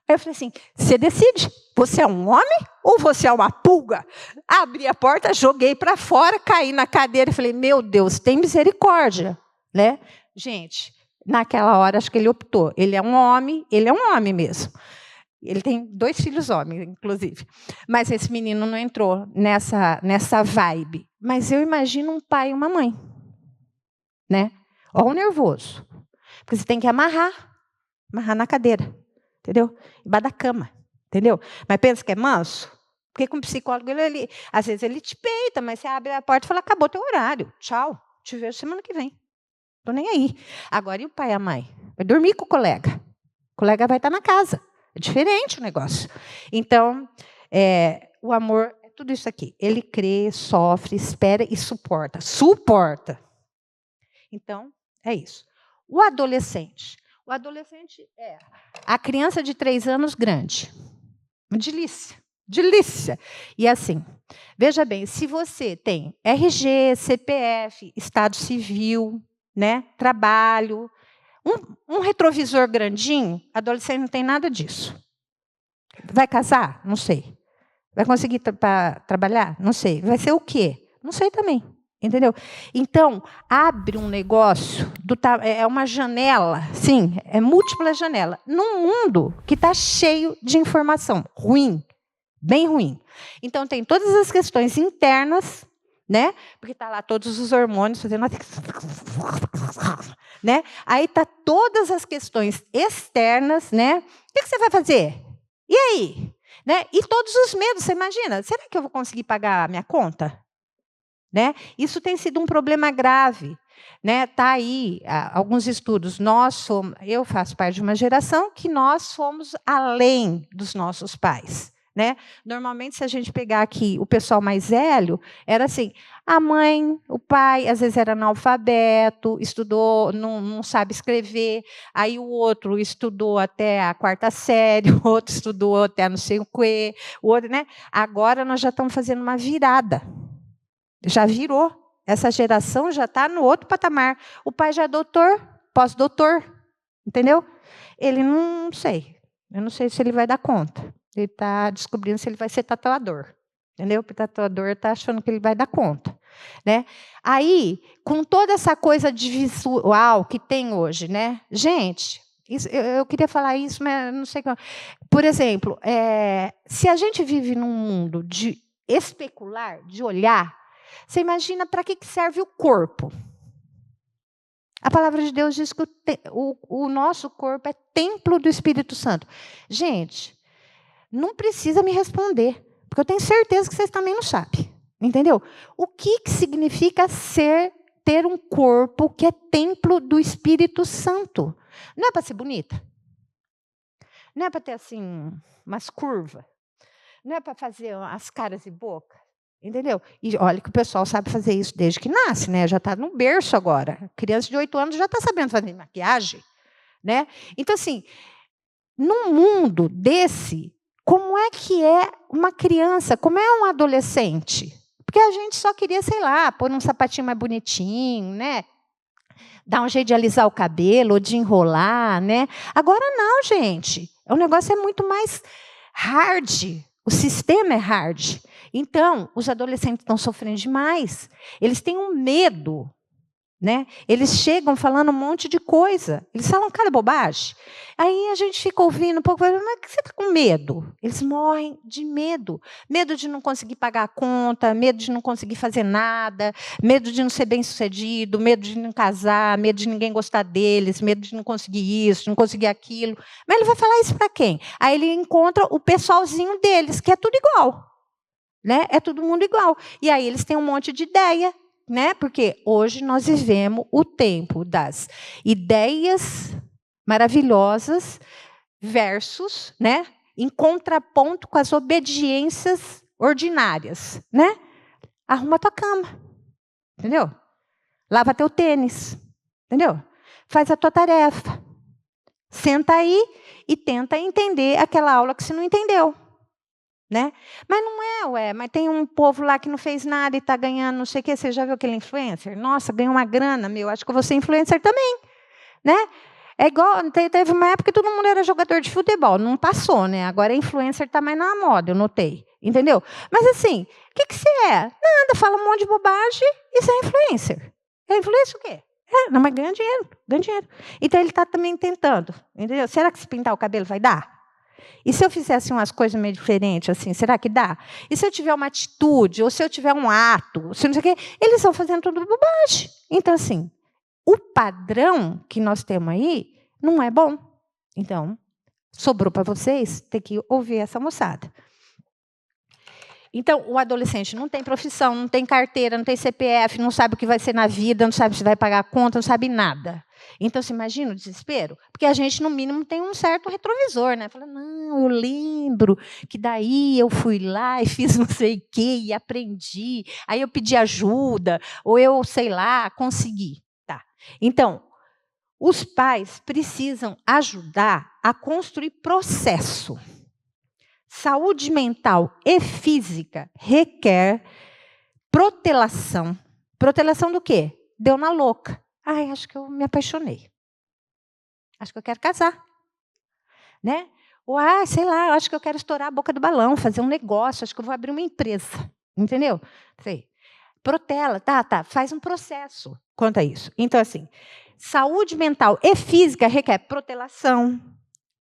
Aí eu falei assim, você decide, você é um homem ou você é uma pulga? Abri a porta, joguei para fora, caí na cadeira e falei, meu Deus, tem misericórdia, né? Gente, naquela hora acho que ele optou, ele é um homem mesmo. Ele tem 2 filhos homens, inclusive. Mas esse menino não entrou nessa vibe. Mas eu imagino um pai e uma mãe, né? Olha o nervoso. Porque você tem que amarrar na cadeira. Entendeu? Embaixo da cama, entendeu? Mas pensa que é manso? Porque com o psicólogo, às vezes ele te peita, mas você abre a porta e fala, acabou teu horário, tchau, te vejo semana que vem. Estou nem aí. Agora, e o pai e a mãe? Vai dormir com o colega vai estar na casa. É diferente o negócio. Então, o amor é tudo isso aqui. Ele crê, sofre, espera e suporta. Suporta. Então, é isso. O adolescente é a criança de 3 anos grande. Delícia. E assim, veja bem, se você tem RG, CPF, Estado Civil, né, trabalho, um retrovisor grandinho, adolescente não tem nada disso. Vai casar? Não sei. Vai conseguir trabalhar? Não sei. Vai ser o quê? Não sei também. Entendeu? Então, abre um negócio, é uma janela, sim, é múltipla janela, num mundo que está cheio de informação ruim, bem ruim. Então, tem todas as questões internas, né? Porque está lá todos os hormônios fazendo... né? Aí está todas as questões externas, né? O que você vai fazer? E aí? Né? E todos os medos, você imagina, será que eu vou conseguir pagar a minha conta? Né? Isso tem sido um problema grave. Né? Tá aí alguns estudos. Eu faço parte de uma geração que nós fomos além dos nossos pais. Né? Normalmente, se a gente pegar aqui o pessoal mais velho, era assim, a mãe, o pai, às vezes era analfabeto, estudou, não sabe escrever, aí o outro estudou até a 4ª série, o outro estudou até não sei o quê, o outro, né? Agora nós já estamos fazendo uma virada. Já virou. Essa geração já está no outro patamar. O pai já é doutor, pós-doutor, entendeu? Ele não sei. Eu não sei se ele vai dar conta. Ele está descobrindo se ele vai ser tatuador. Entendeu? Porque o tatuador está achando que ele vai dar conta. Né? Aí, com toda essa coisa de visual que tem hoje, né? Gente, eu queria falar isso, mas não sei como. Por exemplo, se a gente vive num mundo de especular, de olhar, você imagina para que serve o corpo? A palavra de Deus diz que o nosso corpo é templo do Espírito Santo. Gente, não precisa me responder, porque eu tenho certeza que vocês também não sabem. Entendeu? O que significa ter um corpo que é templo do Espírito Santo? Não é para ser bonita? Não é para ter assim umas curvas? Não é para fazer as caras e boca? Entendeu? E olha que o pessoal sabe fazer isso desde que nasce, né? Já está no berço agora. Criança de 8 anos já está sabendo fazer maquiagem, né? Então, assim, num mundo desse, como é que é uma criança? Como é um adolescente? Porque a gente só queria, sei lá, pôr um sapatinho mais bonitinho, né? Dar um jeito de alisar o cabelo, ou de enrolar, né? Agora não, gente. O negócio é muito mais hard. O sistema é hard. Então, os adolescentes estão sofrendo demais. Eles têm um medo. Né? Eles chegam falando um monte de coisa. Eles falam cada bobagem. Aí a gente fica ouvindo um pouco, mas por que você está com medo? Eles morrem de medo. Medo de não conseguir pagar a conta, medo de não conseguir fazer nada, medo de não ser bem-sucedido, medo de não casar, medo de ninguém gostar deles, medo de não conseguir isso, não conseguir aquilo. Mas ele vai falar isso para quem? Aí ele encontra o pessoalzinho deles, que é tudo igual. né? É todo mundo igual. E aí eles têm um monte de ideia, né? Porque hoje nós vivemos o tempo das ideias maravilhosas versus, né, em contraponto com as obediências ordinárias, né? Arruma tua cama, entendeu? Lava teu tênis, entendeu? Faz a tua tarefa. Senta aí e tenta entender aquela aula que você não entendeu, né? Mas não é, mas tem um povo lá que não fez nada e está ganhando não sei o quê. Você já viu aquele influencer? Nossa, ganhou uma grana, meu, acho que eu vou ser influencer também, né? É igual, teve uma época que todo mundo era jogador de futebol, não passou, né? Agora influencer está mais na moda, eu notei, entendeu? Mas assim, o que você é? Nada, fala um monte de bobagem e você é influencer. É influencer o quê? Não, mas ganha dinheiro, ganha dinheiro. Então ele está também tentando, entendeu? Será que se pintar o cabelo vai dar? E se eu fizesse umas coisas meio diferentes, assim, será que dá? E se eu tiver uma atitude, ou se eu tiver um ato, se não sei o quê, eles estão fazendo tudo bobagem. Então, assim, o padrão que nós temos aí não é bom. Então, sobrou para vocês ter que ouvir essa moçada. Então, o adolescente não tem profissão, não tem carteira, não tem CPF, não sabe o que vai ser na vida, não sabe se vai pagar a conta, não sabe nada. Então, você imagina o desespero? Porque a gente, no mínimo, tem um certo retrovisor, né? Fala, não, eu lembro que daí eu fui lá e fiz não sei o quê e aprendi, aí eu pedi ajuda, ou eu, sei lá, consegui. Tá. Então, os pais precisam ajudar a construir processo. Saúde mental e física requer protelação. Protelação do quê? Deu na louca. Ai, acho que eu me apaixonei. Acho que eu quero casar. Né? Ou, sei lá, acho que eu quero estourar a boca do balão, fazer um negócio, acho que eu vou abrir uma empresa. Entendeu? Sei. Protela, tá, faz um processo quanto a isso. Então, assim, saúde mental e física requer protelação,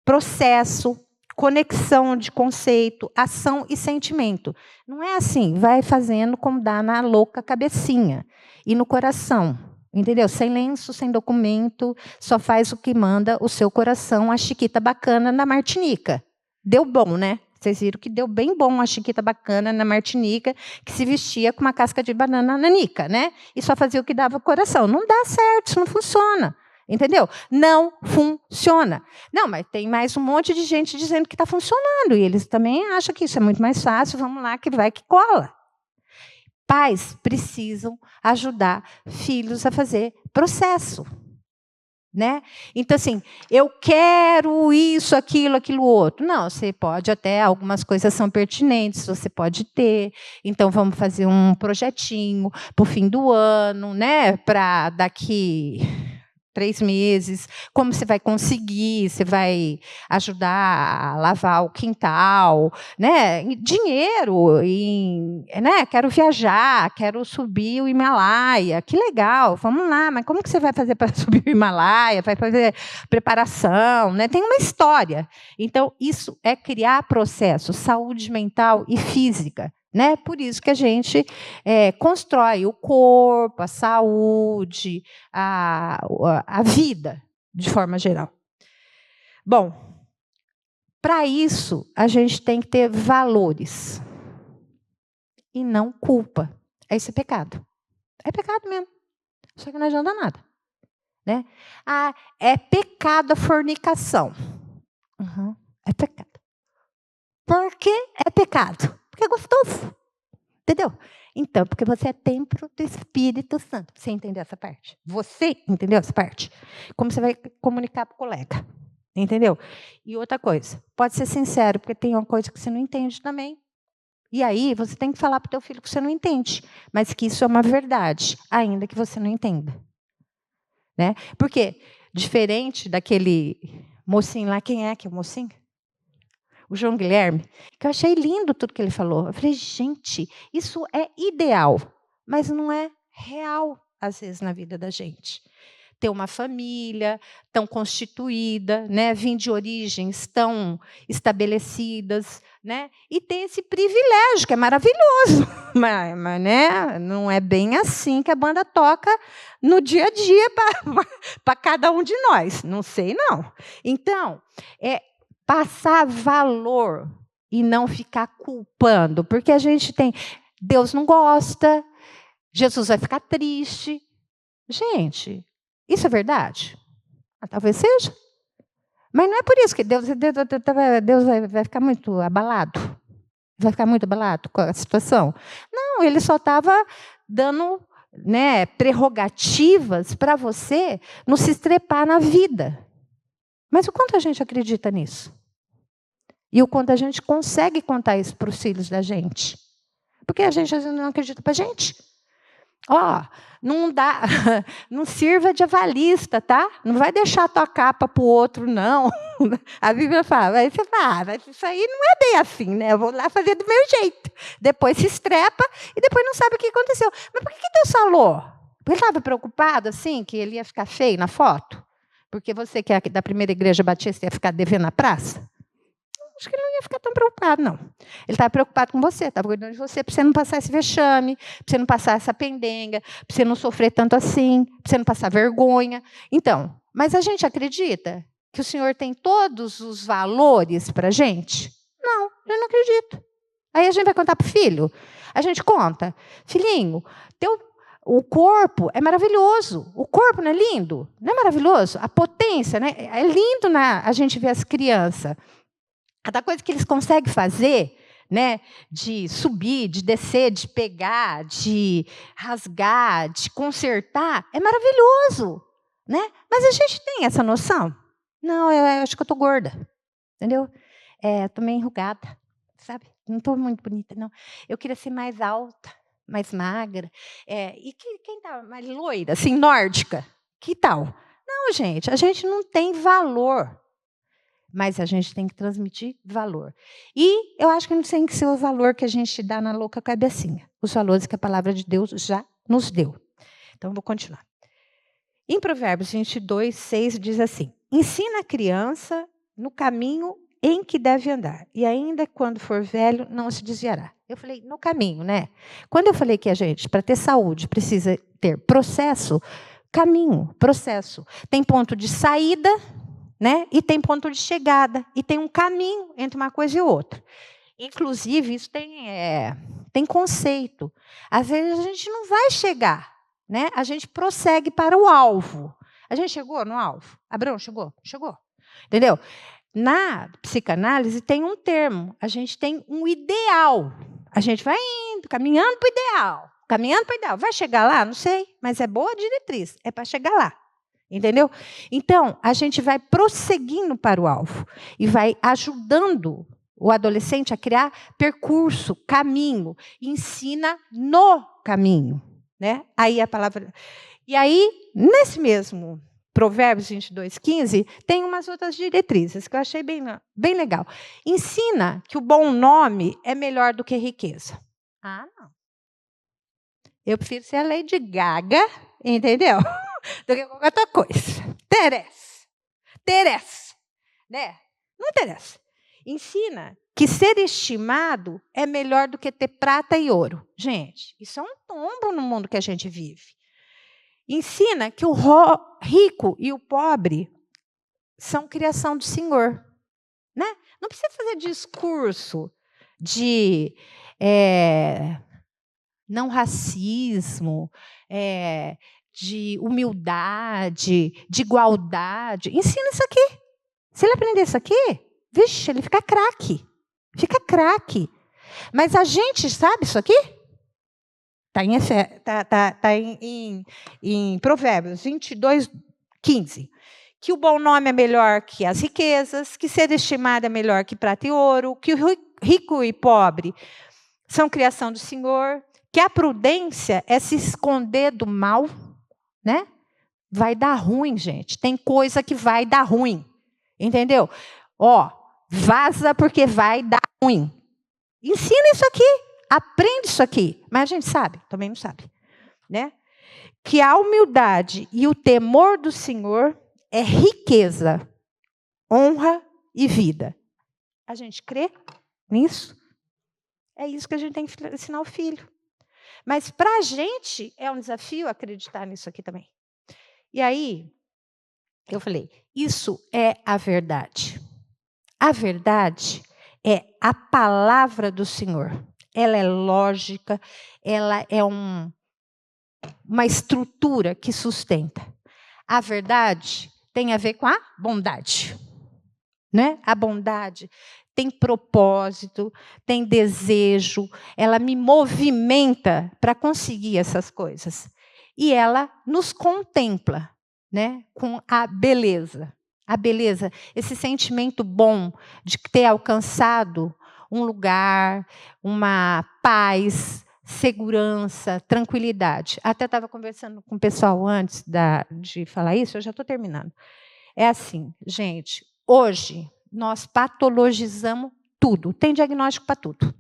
processo, conexão de conceito, ação e sentimento. Não é assim, vai fazendo como dá na louca cabecinha. E no coração, entendeu? Sem lenço, sem documento, só faz o que manda o seu coração, a chiquita bacana na Martinica. Deu bom, né? Vocês viram que deu bem bom a chiquita bacana na Martinica, que se vestia com uma casca de banana nanica, né? E só fazia o que dava o coração. Não dá certo, isso não funciona. Entendeu? Não funciona. Não, mas tem mais um monte de gente dizendo que está funcionando. E eles também acham que isso é muito mais fácil. Vamos lá, que vai que cola. Pais precisam ajudar filhos a fazer processo. Né? Então, assim, eu quero isso, aquilo outro. Não, você pode até, algumas coisas são pertinentes, você pode ter. Então, vamos fazer um projetinho para o fim do ano, né? Para daqui 3 meses, como você vai conseguir, você vai ajudar a lavar o quintal, né? Dinheiro, né? Quero viajar, quero subir o Himalaia, que legal, vamos lá, mas como que você vai fazer para subir o Himalaia? Vai fazer preparação, né? Tem uma história. Então, isso é criar processo, saúde mental e física. Né? Por isso que a gente constrói o corpo, a saúde, a vida, de forma geral. Bom, para isso, a gente tem que ter valores e não culpa. Isso é pecado. É pecado mesmo. Só que não adianta nada. Né? É pecado a fornicação. Uhum, é pecado. Por que é pecado? Porque é gostoso. Entendeu? Então, porque você é templo do Espírito Santo. Você entendeu essa parte? Você entendeu essa parte? Como você vai comunicar para o colega? Entendeu? E outra coisa, pode ser sincero, porque tem uma coisa que você não entende também. E aí, você tem que falar para o teu filho que você não entende, mas que isso é uma verdade, ainda que você não entenda. Né? Porque, diferente daquele mocinho lá, quem é que é o mocinho? O João Guilherme, que eu achei lindo tudo que ele falou. Eu falei, gente, isso é ideal, mas não é real, às vezes, na vida da gente. Ter uma família tão constituída, né, vir de origens tão estabelecidas, né, e ter esse privilégio, que é maravilhoso. Mas né, não é bem assim que a banda toca no dia a dia para cada um de nós. Não sei, não. Então, passar valor e não ficar culpando, porque a gente tem, Deus não gosta, Jesus vai ficar triste. Gente, isso é verdade? Talvez seja. Mas não é por isso que Deus vai ficar muito abalado. Vai ficar muito abalado com a situação. Não, ele só estava dando, né, prerrogativas para você não se estrepar na vida. Mas o quanto a gente acredita nisso? E o quanto a gente consegue contar isso para os filhos da gente? Porque a gente às vezes não acredita para a gente. Ó, não dá, não sirva de avalista, tá? Não vai deixar a tua capa para o outro, não. A Bíblia fala, aí você fala, mas isso aí não é bem assim, né? Eu vou lá fazer do meu jeito. Depois se estrepa e depois não sabe o que aconteceu. Mas por que Deus falou? Porque ele estava preocupado, assim, que ele ia ficar feio na foto? Porque você que é da primeira igreja batista ia ficar devendo na praça? Acho que ele não ia ficar tão preocupado, não. Ele estava preocupado com você, estava cuidando de você, para você não passar esse vexame, para você não passar essa pendenga, para você não sofrer tanto assim, para você não passar vergonha. Então, mas a gente acredita que o Senhor tem todos os valores para a gente? Não, eu não acredito. Aí a gente vai contar para o filho. A gente conta. Filhinho, o corpo é maravilhoso. O corpo não é lindo? Não é maravilhoso? A potência, né? É lindo a gente ver as crianças. Cada coisa que eles conseguem fazer, né, de subir, de descer, de pegar, de rasgar, de consertar, é maravilhoso, né? Mas a gente tem essa noção? Não, eu acho que eu estou gorda, entendeu? Estou meio enrugada, sabe? Não estou muito bonita, não. Eu queria ser mais alta, mais magra. E quem está mais loira, assim, nórdica? Que tal? Não, gente, a gente não tem valor. Mas a gente tem que transmitir valor. E eu acho que não tem que ser o valor que a gente dá na louca cabecinha. Os valores que a palavra de Deus já nos deu. Então, vou continuar. Em Provérbios 22, 6, diz assim: ensina a criança no caminho em que deve andar, e ainda quando for velho, não se desviará. Eu falei, no caminho, né? Quando eu falei que a gente, para ter saúde, precisa ter processo, caminho, processo. Tem ponto de saída, né? E tem ponto de chegada, e tem um caminho entre uma coisa e outra. Inclusive, isso tem conceito. Às vezes a gente não vai chegar, né? A gente prossegue para o alvo. A gente chegou no alvo? Abraão chegou? Chegou. Entendeu? Na psicanálise tem um termo, a gente tem um ideal. A gente vai indo, caminhando para o ideal. Caminhando para o ideal. Vai chegar lá? Não sei, mas é boa diretriz, é para chegar lá. Entendeu? Então, a gente vai prosseguindo para o alvo e vai ajudando o adolescente a criar percurso, caminho, ensina no caminho, né? Aí a palavra. E aí, nesse mesmo Provérbios 22, 15, tem umas outras diretrizes que eu achei bem legal. Ensina que o bom nome é melhor do que riqueza. Ah, não. Eu prefiro ser a Lady Gaga, entendeu? Do que qualquer outra coisa. Interessa. Né? Não interessa. Ensina que ser estimado é melhor do que ter prata e ouro. Gente, isso é um tombo no mundo que a gente vive. Ensina que o rico e o pobre são criação do Senhor. Né? Não precisa fazer discurso de não racismo, de humildade, de igualdade. Ensina isso aqui. Se ele aprender isso aqui, vixe, ele fica craque. Fica craque. Mas a gente sabe isso aqui? Está em Provérbios 22, 15. Que o bom nome é melhor que as riquezas, que ser estimado é melhor que prata e ouro, que o rico e pobre são criação do Senhor, que a prudência é se esconder do mal, né? Vai dar ruim, gente. Tem coisa que vai dar ruim. Entendeu? Vaza porque vai dar ruim. Ensina isso aqui, aprende isso aqui. Mas a gente sabe? Também não sabe. Né? Que a humildade e o temor do Senhor é riqueza, honra e vida. A gente crê nisso? É isso que a gente tem que ensinar ao filho. Mas para a gente é um desafio acreditar nisso aqui também. E aí, eu falei, isso é a verdade. A verdade É a palavra do Senhor. Ela é lógica, ela é uma estrutura que sustenta. A verdade tem a ver com a bondade, né? A bondade tem propósito, tem desejo, ela me movimenta para conseguir essas coisas. E ela nos contempla, né? Com a beleza. A beleza, esse sentimento bom de ter alcançado um lugar, uma paz, segurança, tranquilidade. Até estava conversando com o pessoal antes de falar isso, eu já estou terminando. É assim, gente, hoje nós patologizamos tudo. Tem diagnóstico para tudo.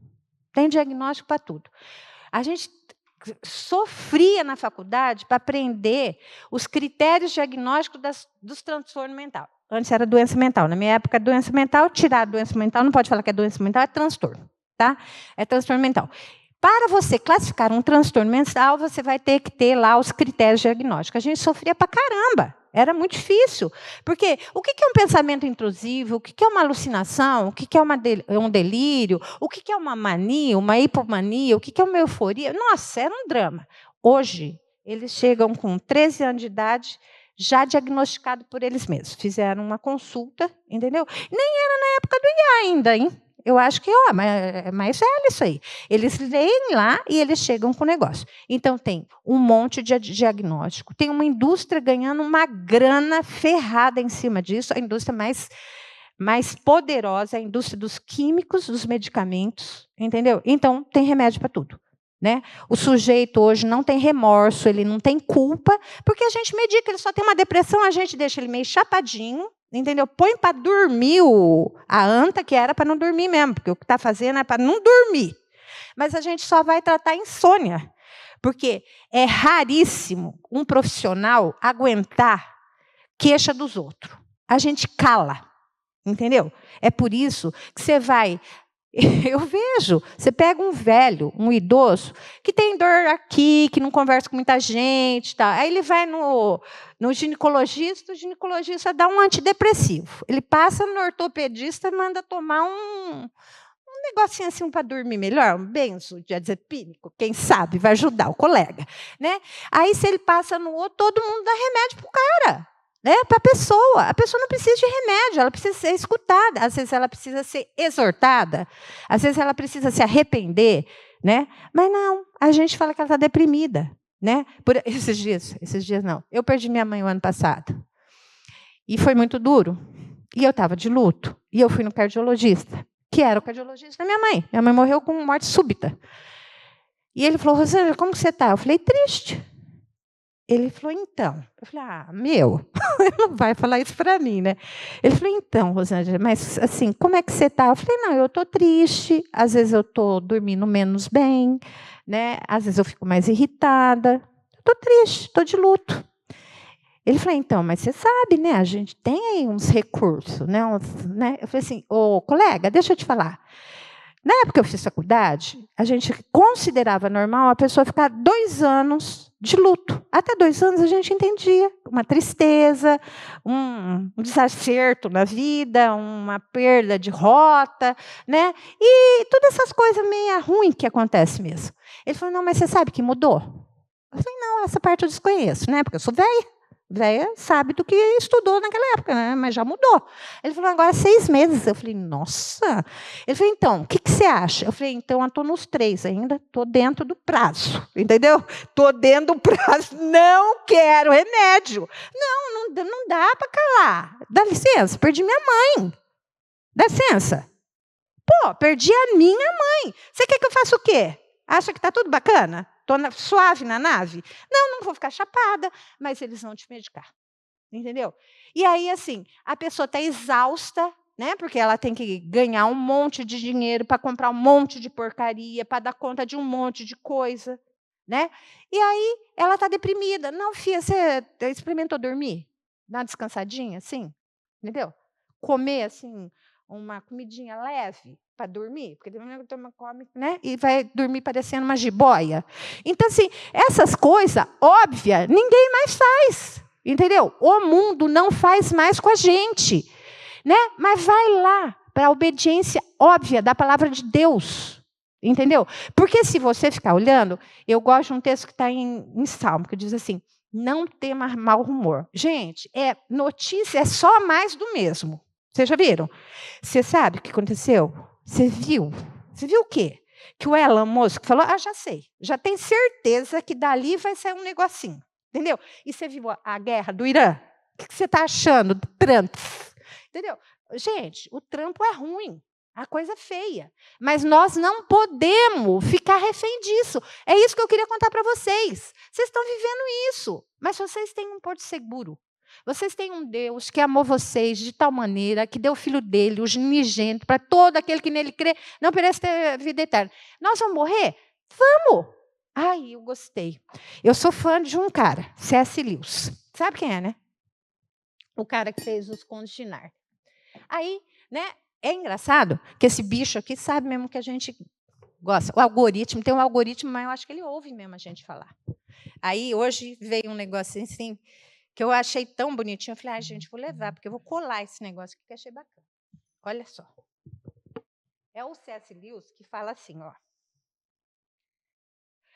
Tem diagnóstico para tudo. A gente sofria na faculdade para aprender os critérios diagnósticos dos transtornos mentais. Antes era doença mental. Na minha época, doença mental, tirar a doença mental, não pode falar que é doença mental, é transtorno. Tá? É transtorno mental. Para você classificar um transtorno mental, você vai ter que ter lá os critérios diagnósticos. A gente sofria para caramba. Era muito difícil. Porque o que é um pensamento intrusivo? O que é uma alucinação? O que é um delírio? O que é uma mania, uma hipomania? O que é uma euforia? Nossa, era um drama. Hoje, eles chegam com 13 anos de idade, já diagnosticado por eles mesmos. Fizeram uma consulta, entendeu? Nem era na época do IA ainda, hein? Eu acho que é mais velho isso aí. Eles leem lá e eles chegam com o negócio. Então, tem um monte de diagnóstico. Tem uma indústria ganhando uma grana ferrada em cima disso. A indústria mais poderosa é a indústria dos químicos, dos medicamentos. Entendeu? Então, tem remédio para tudo. Né? O sujeito hoje não tem remorso, ele não tem culpa, porque a gente medica, ele só tem uma depressão, a gente deixa ele meio chapadinho, entendeu? Põe para dormir a anta, que era para não dormir mesmo, porque o que está fazendo é para não dormir. Mas a gente só vai tratar insônia, porque é raríssimo um profissional aguentar queixa dos outros. A gente cala, entendeu? É por isso que você vai... Eu vejo, você pega um velho, um idoso, que tem dor aqui, que não conversa com muita gente, tá? Aí ele vai no ginecologista, o ginecologista dá um antidepressivo. Ele passa no ortopedista e manda tomar um negocinho assim para dormir melhor, um benzodiazepínico, quem sabe, vai ajudar o colega. Né? Aí, se ele passa no outro, todo mundo dá remédio para o cara. Né, para a pessoa não precisa de remédio, ela precisa ser escutada, às vezes ela precisa ser exortada, às vezes ela precisa se arrepender, né? Mas não, a gente fala que ela está deprimida. Né? Esses dias não. Eu perdi minha mãe o ano passado, e foi muito duro, e eu estava de luto, e eu fui no cardiologista, que era o cardiologista da minha mãe. Minha mãe morreu com morte súbita. E ele falou: Rosângela, como que você está? Eu falei: triste. Ele falou: então. Eu falei: ele não vai falar isso para mim, né? Ele falou: então, Rosângela, mas assim, como é que você está? Eu falei: não, eu estou triste, às vezes eu estou dormindo menos bem, né? Às vezes eu fico mais irritada. Estou triste, estou de luto. Ele falou: então, mas você sabe, né? A gente tem aí uns recursos, né? Né? Eu falei assim: ô, colega, deixa eu te falar. Na época que eu fiz faculdade, a gente considerava normal a pessoa ficar 2 anos de luto. Até 2 anos a gente entendia uma tristeza, um desacerto na vida, uma perda de rota, né? E todas essas coisas meio ruins que acontecem mesmo. Ele falou: não, mas você sabe que mudou? Eu falei: não, essa parte eu desconheço, né? Porque eu sou velha. Velha sabe do que estudou naquela época, né? Mas já mudou. Ele falou: agora 6 meses. Eu falei: nossa. Ele falou: então, o que você acha? Eu falei: então, eu estou nos 3 ainda, estou dentro do prazo. Entendeu? Estou dentro do prazo. Não quero remédio. Não dá para calar. Dá licença, perdi minha mãe. Dá licença. Pô, perdi a minha mãe. Você quer que eu faça o quê? Acha que está tudo bacana? Estou suave na nave? Não vou ficar chapada, mas eles vão te medicar. Entendeu? E aí, assim, a pessoa está exausta, né? Porque ela tem que ganhar um monte de dinheiro para comprar um monte de porcaria, para dar conta de um monte de coisa. Né? E aí, ela está deprimida. Não, filha, você experimentou dormir? Dar uma descansadinha, assim? Entendeu? Comer, assim, uma comidinha leve para dormir, porque come, né? E vai dormir parecendo uma jiboia. Então, assim, essas coisas óbvias, ninguém mais faz. Entendeu? O mundo não faz mais com a gente. Né? Mas vai lá, para a obediência óbvia da palavra de Deus. Entendeu? Porque se você ficar olhando, eu gosto de um texto que está em Salmo, que diz assim, não tema mau rumor. Gente, notícia é só mais do mesmo. Vocês já viram? Você sabe o que aconteceu? Você viu? Você viu o quê? Que o Elon Musk falou, já sei, já tem certeza que dali vai sair um negocinho. Entendeu? E você viu a guerra do Irã? O que você está achando do Trump? Entendeu? Gente, o Trump é ruim. A coisa é feia. Mas nós não podemos ficar refém disso. É isso que eu queria contar para vocês. Vocês estão vivendo isso. Mas vocês têm um porto seguro. Vocês têm um Deus que amou vocês de tal maneira que deu o Filho dele, o unigênito, para todo aquele que nele crê, não pereça ter vida eterna. Nós vamos morrer? Vamos! Ai, eu gostei. Eu sou fã de um cara, C.S. Lewis. Sabe quem é, né? O cara que fez Os Contos de Nárnia. Aí, né? É engraçado que esse bicho aqui sabe mesmo que a gente gosta. O algoritmo, tem um algoritmo, mas eu acho que ele ouve mesmo a gente falar. Aí, hoje, veio um negócio assim, que eu achei tão bonitinho. Eu falei, gente, vou levar, porque eu vou colar esse negócio aqui, que eu achei bacana. Olha só. É o C.S. Lewis que fala assim, ó.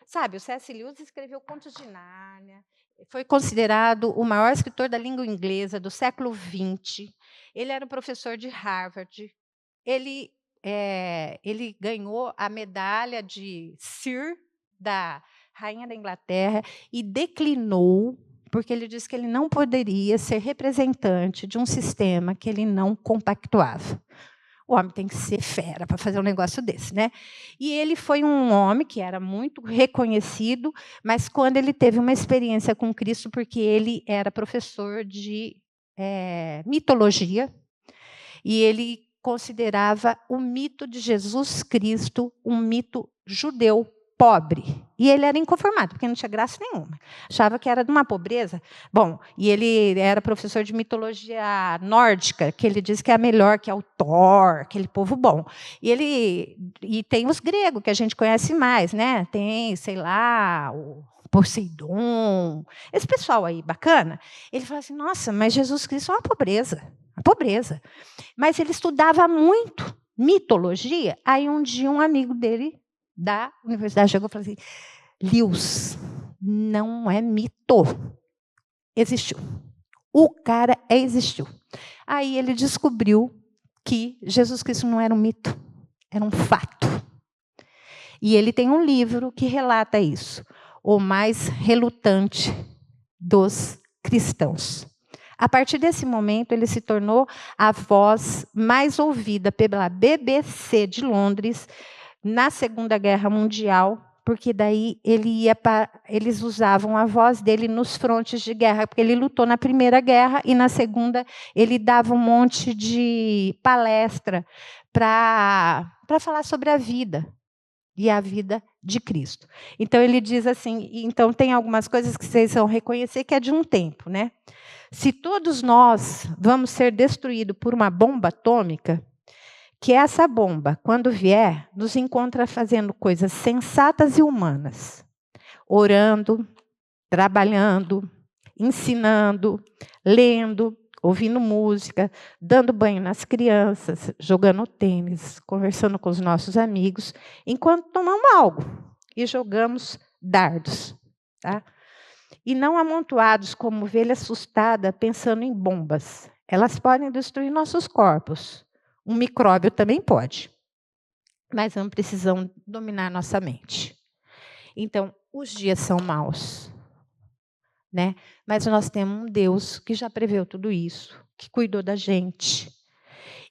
Sabe, o C.S. Lewis escreveu Contos de Nárnia, foi considerado o maior escritor da língua inglesa do século XX. Ele era um professor de Harvard. Ele ganhou a medalha de Sir da Rainha da Inglaterra e declinou, porque ele disse que ele não poderia ser representante de um sistema que ele não compactuava. O homem tem que ser fera para fazer um negócio desse, né? E ele foi um homem que era muito reconhecido, mas quando ele teve uma experiência com Cristo, porque ele era professor de mitologia, e ele considerava o mito de Jesus Cristo um mito judeu pobre. E ele era inconformado, porque não tinha graça nenhuma. Achava que era de uma pobreza. Bom, e ele era professor de mitologia nórdica, que ele diz que é a melhor, que é o Thor, aquele povo bom. E tem os gregos, que a gente conhece mais, né? Tem, sei lá, o Poseidon, esse pessoal aí bacana. Ele fala assim, nossa, mas Jesus Cristo é uma pobreza. Uma pobreza. Mas ele estudava muito mitologia. Aí um dia um amigo dele da universidade chegou e falou assim, Lewis, não é mito. Existiu. O cara existiu. Aí ele descobriu que Jesus Cristo não era um mito, era um fato. E ele tem um livro que relata isso, O Mais Relutante dos Cristãos. A partir desse momento, ele se tornou a voz mais ouvida pela BBC de Londres na Segunda Guerra Mundial, porque daí eles usavam a voz dele nos frontes de guerra, porque ele lutou na Primeira Guerra e na Segunda ele dava um monte de palestra para falar sobre a vida e a vida de Cristo. Então ele diz assim, então tem algumas coisas que vocês vão reconhecer que é de um tempo, né? Se todos nós vamos ser destruídos por uma bomba atômica, que essa bomba, quando vier, nos encontra fazendo coisas sensatas e humanas, orando, trabalhando, ensinando, lendo, ouvindo música, dando banho nas crianças, jogando tênis, conversando com os nossos amigos, enquanto tomamos algo e jogamos dardos, tá? E não amontoados como ovelha assustada pensando em bombas. Elas podem destruir nossos corpos. Um micróbio também pode. Mas não precisam dominar nossa mente. Então, os dias são maus, né? Mas nós temos um Deus que já preveu tudo isso, que cuidou da gente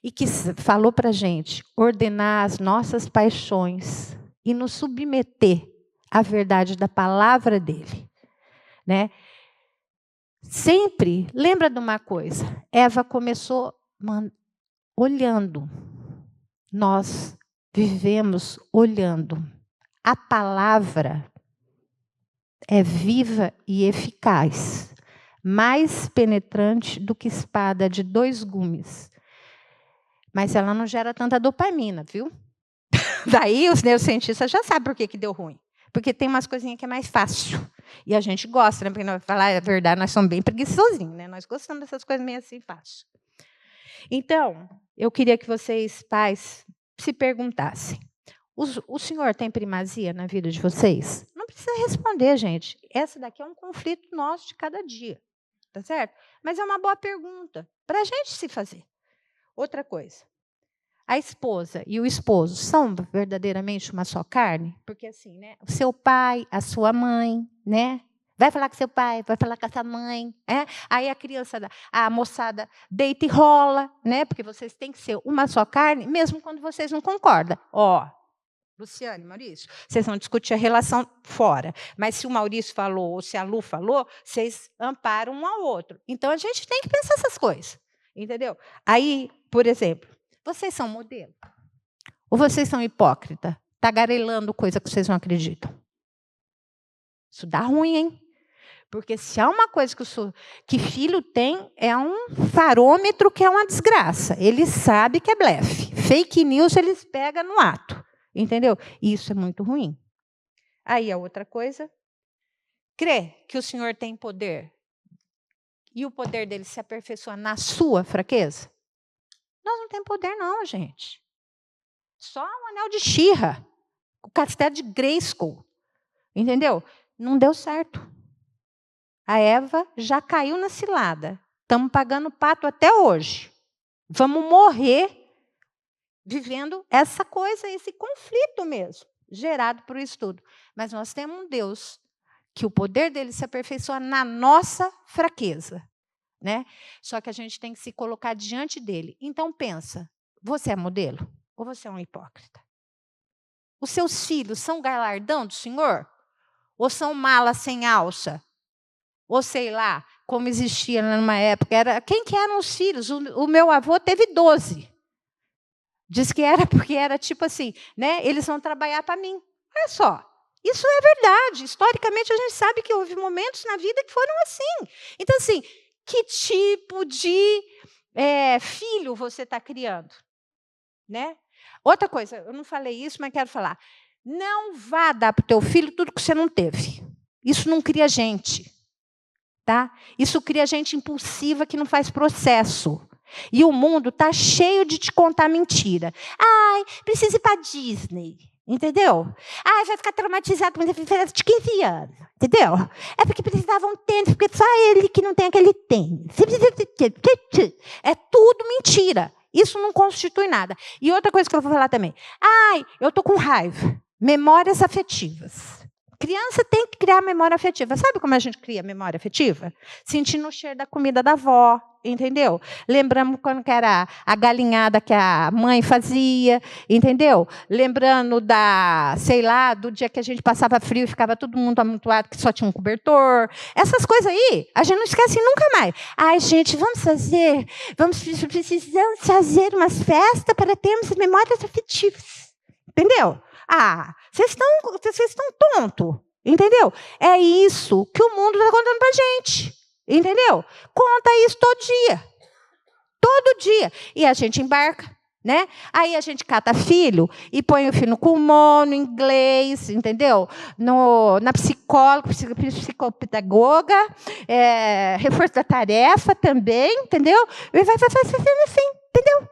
e que falou para a gente ordenar as nossas paixões e nos submeter à verdade da palavra dele, né? Sempre, lembra de uma coisa, Eva começou olhando, nós vivemos olhando. A palavra é viva e eficaz, mais penetrante do que espada de 2 gumes. Mas ela não gera tanta dopamina, viu? Daí os neurocientistas já sabem por que deu ruim. Porque tem umas coisinhas que é mais fácil. E a gente gosta, né? Porque, para falar a verdade, nós somos bem preguiçosinhos, né? Nós gostamos dessas coisas meio assim fácil. Então, eu queria que vocês, pais, se perguntassem. O senhor tem primazia na vida de vocês? Não precisa responder, gente. Essa daqui é um conflito nosso de cada dia. Tá certo? Mas é uma boa pergunta para a gente se fazer. Outra coisa. A esposa e o esposo são verdadeiramente uma só carne? Porque assim, né? O seu pai, a sua mãe, né? Vai falar com seu pai, vai falar com a sua mãe. Aí a criança, a moçada deita e rola, né? Porque vocês têm que ser uma só carne, mesmo quando vocês não concordam. Luciane, Maurício, vocês vão discutir a relação fora. Mas se o Maurício falou ou se a Lu falou, vocês amparam um ao outro. Então, a gente tem que pensar essas coisas. Entendeu? Aí, por exemplo, vocês são modelo? Ou vocês são hipócrita? Tagarelando coisa que vocês não acreditam? Isso dá ruim, hein? Porque se há uma coisa que filho tem, é um farômetro que é uma desgraça. Ele sabe que é blefe. Fake news eles pegam no ato. Entendeu? Isso é muito ruim. Aí a outra coisa, crê que o Senhor tem poder e o poder dele se aperfeiçoa na sua fraqueza? Nós não temos poder não, gente. Só o anel de Shira, o castelo de Grayskull. Entendeu? Não deu certo. A Eva já caiu na cilada. Estamos pagando pato até hoje. Vamos morrer vivendo essa coisa, esse conflito mesmo, gerado por isso tudo. Mas nós temos um Deus que o poder dele se aperfeiçoa na nossa fraqueza, né? Só que a gente tem que se colocar diante dele. Então pensa, você é modelo ou você é um hipócrita? Os seus filhos são galardão do Senhor? Ou são malas sem alça? Ou sei lá, como existia numa época, quem que eram os filhos? O meu avô teve 12. Diz que era porque era tipo assim, né? Eles vão trabalhar para mim. Olha só, isso é verdade. Historicamente, a gente sabe que houve momentos na vida que foram assim. Então, assim, que tipo de filho você está criando? Né? Outra coisa, eu não falei isso, mas quero falar. Não vá dar para o teu filho tudo que você não teve. Isso não cria gente. Tá? Isso cria gente impulsiva que não faz processo. E o mundo está cheio de te contar mentira. Ai, precisa ir para a Disney. Entendeu? Ai, vai ficar traumatizado com diferença de 15 anos. Entendeu? É porque precisava um tênis, porque só ele que não tem aquele tênis. É tudo mentira. Isso não constitui nada. E outra coisa que eu vou falar também. Ai, eu estou com raiva. Memórias afetivas. Criança tem que criar memória afetiva. Sabe como a gente cria memória afetiva? Sentindo o cheiro da comida da avó, entendeu? Lembrando quando que era a galinhada que a mãe fazia, entendeu? Lembrando sei lá, do dia que a gente passava frio e ficava todo mundo amontoado que só tinha um cobertor. Essas coisas aí, a gente não esquece nunca mais. Ai, gente, precisamos fazer umas festas para termos memórias afetivas. Entendeu? Vocês estão tontos, entendeu? É isso que o mundo está contando para a gente, entendeu? Conta isso todo dia. E a gente embarca, né? Aí a gente cata filho e põe o filho no Kumon, no inglês, entendeu? Na psicóloga, psicopedagoga, reforço da tarefa também, entendeu? E vai fazendo assim, entendeu?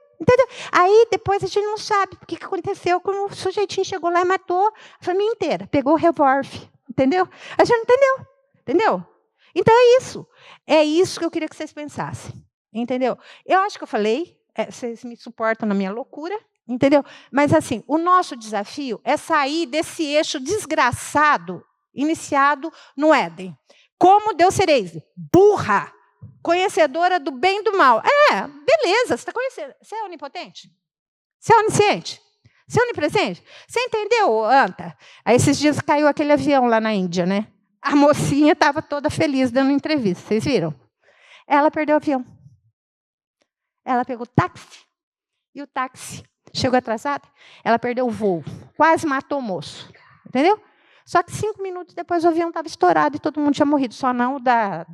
Aí, depois, a gente não sabe o que aconteceu quando o sujeitinho chegou lá e matou a família inteira. Pegou o revólver, entendeu? A gente não entendeu? Então, é isso. É isso que eu queria que vocês pensassem, entendeu? Eu acho que eu falei, vocês me suportam na minha loucura, entendeu? Mas, assim, o nosso desafio é sair desse eixo desgraçado iniciado no Éden. Como Deus sereis? Burra! Conhecedora do bem e do mal. Beleza, você está conhecendo. Você é onipotente? Você é onisciente? Você é onipresente? Você entendeu, Anta? Aí esses dias caiu aquele avião lá na Índia, né? A mocinha estava toda feliz dando entrevista. Vocês viram? Ela perdeu o avião. Ela pegou o táxi. E o táxi chegou atrasado. Ela perdeu o voo. Quase matou o moço. Entendeu? Só que 5 minutos depois o avião estava estourado e todo mundo tinha morrido, só não da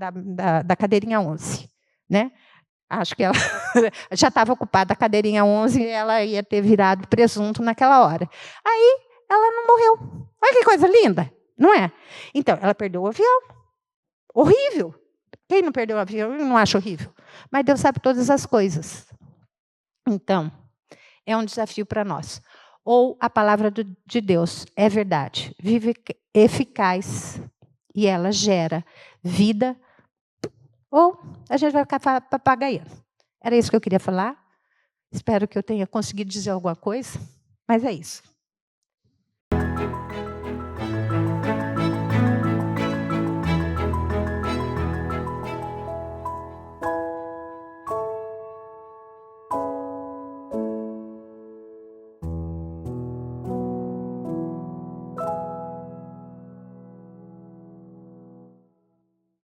cadeirinha 11. Né? Acho que ela já estava ocupada a cadeirinha 11 e ela ia ter virado presunto naquela hora. Aí ela não morreu. Olha que coisa linda, não é? Então, ela perdeu o avião. Horrível. Quem não perdeu o avião não acha horrível? Mas Deus sabe todas as coisas. Então, é um desafio para nós. Ou a palavra de Deus é verdade, vive eficaz e ela gera vida, ou a gente vai ficar papagaiando. Era isso que eu queria falar. Espero que eu tenha conseguido dizer alguma coisa, mas é isso.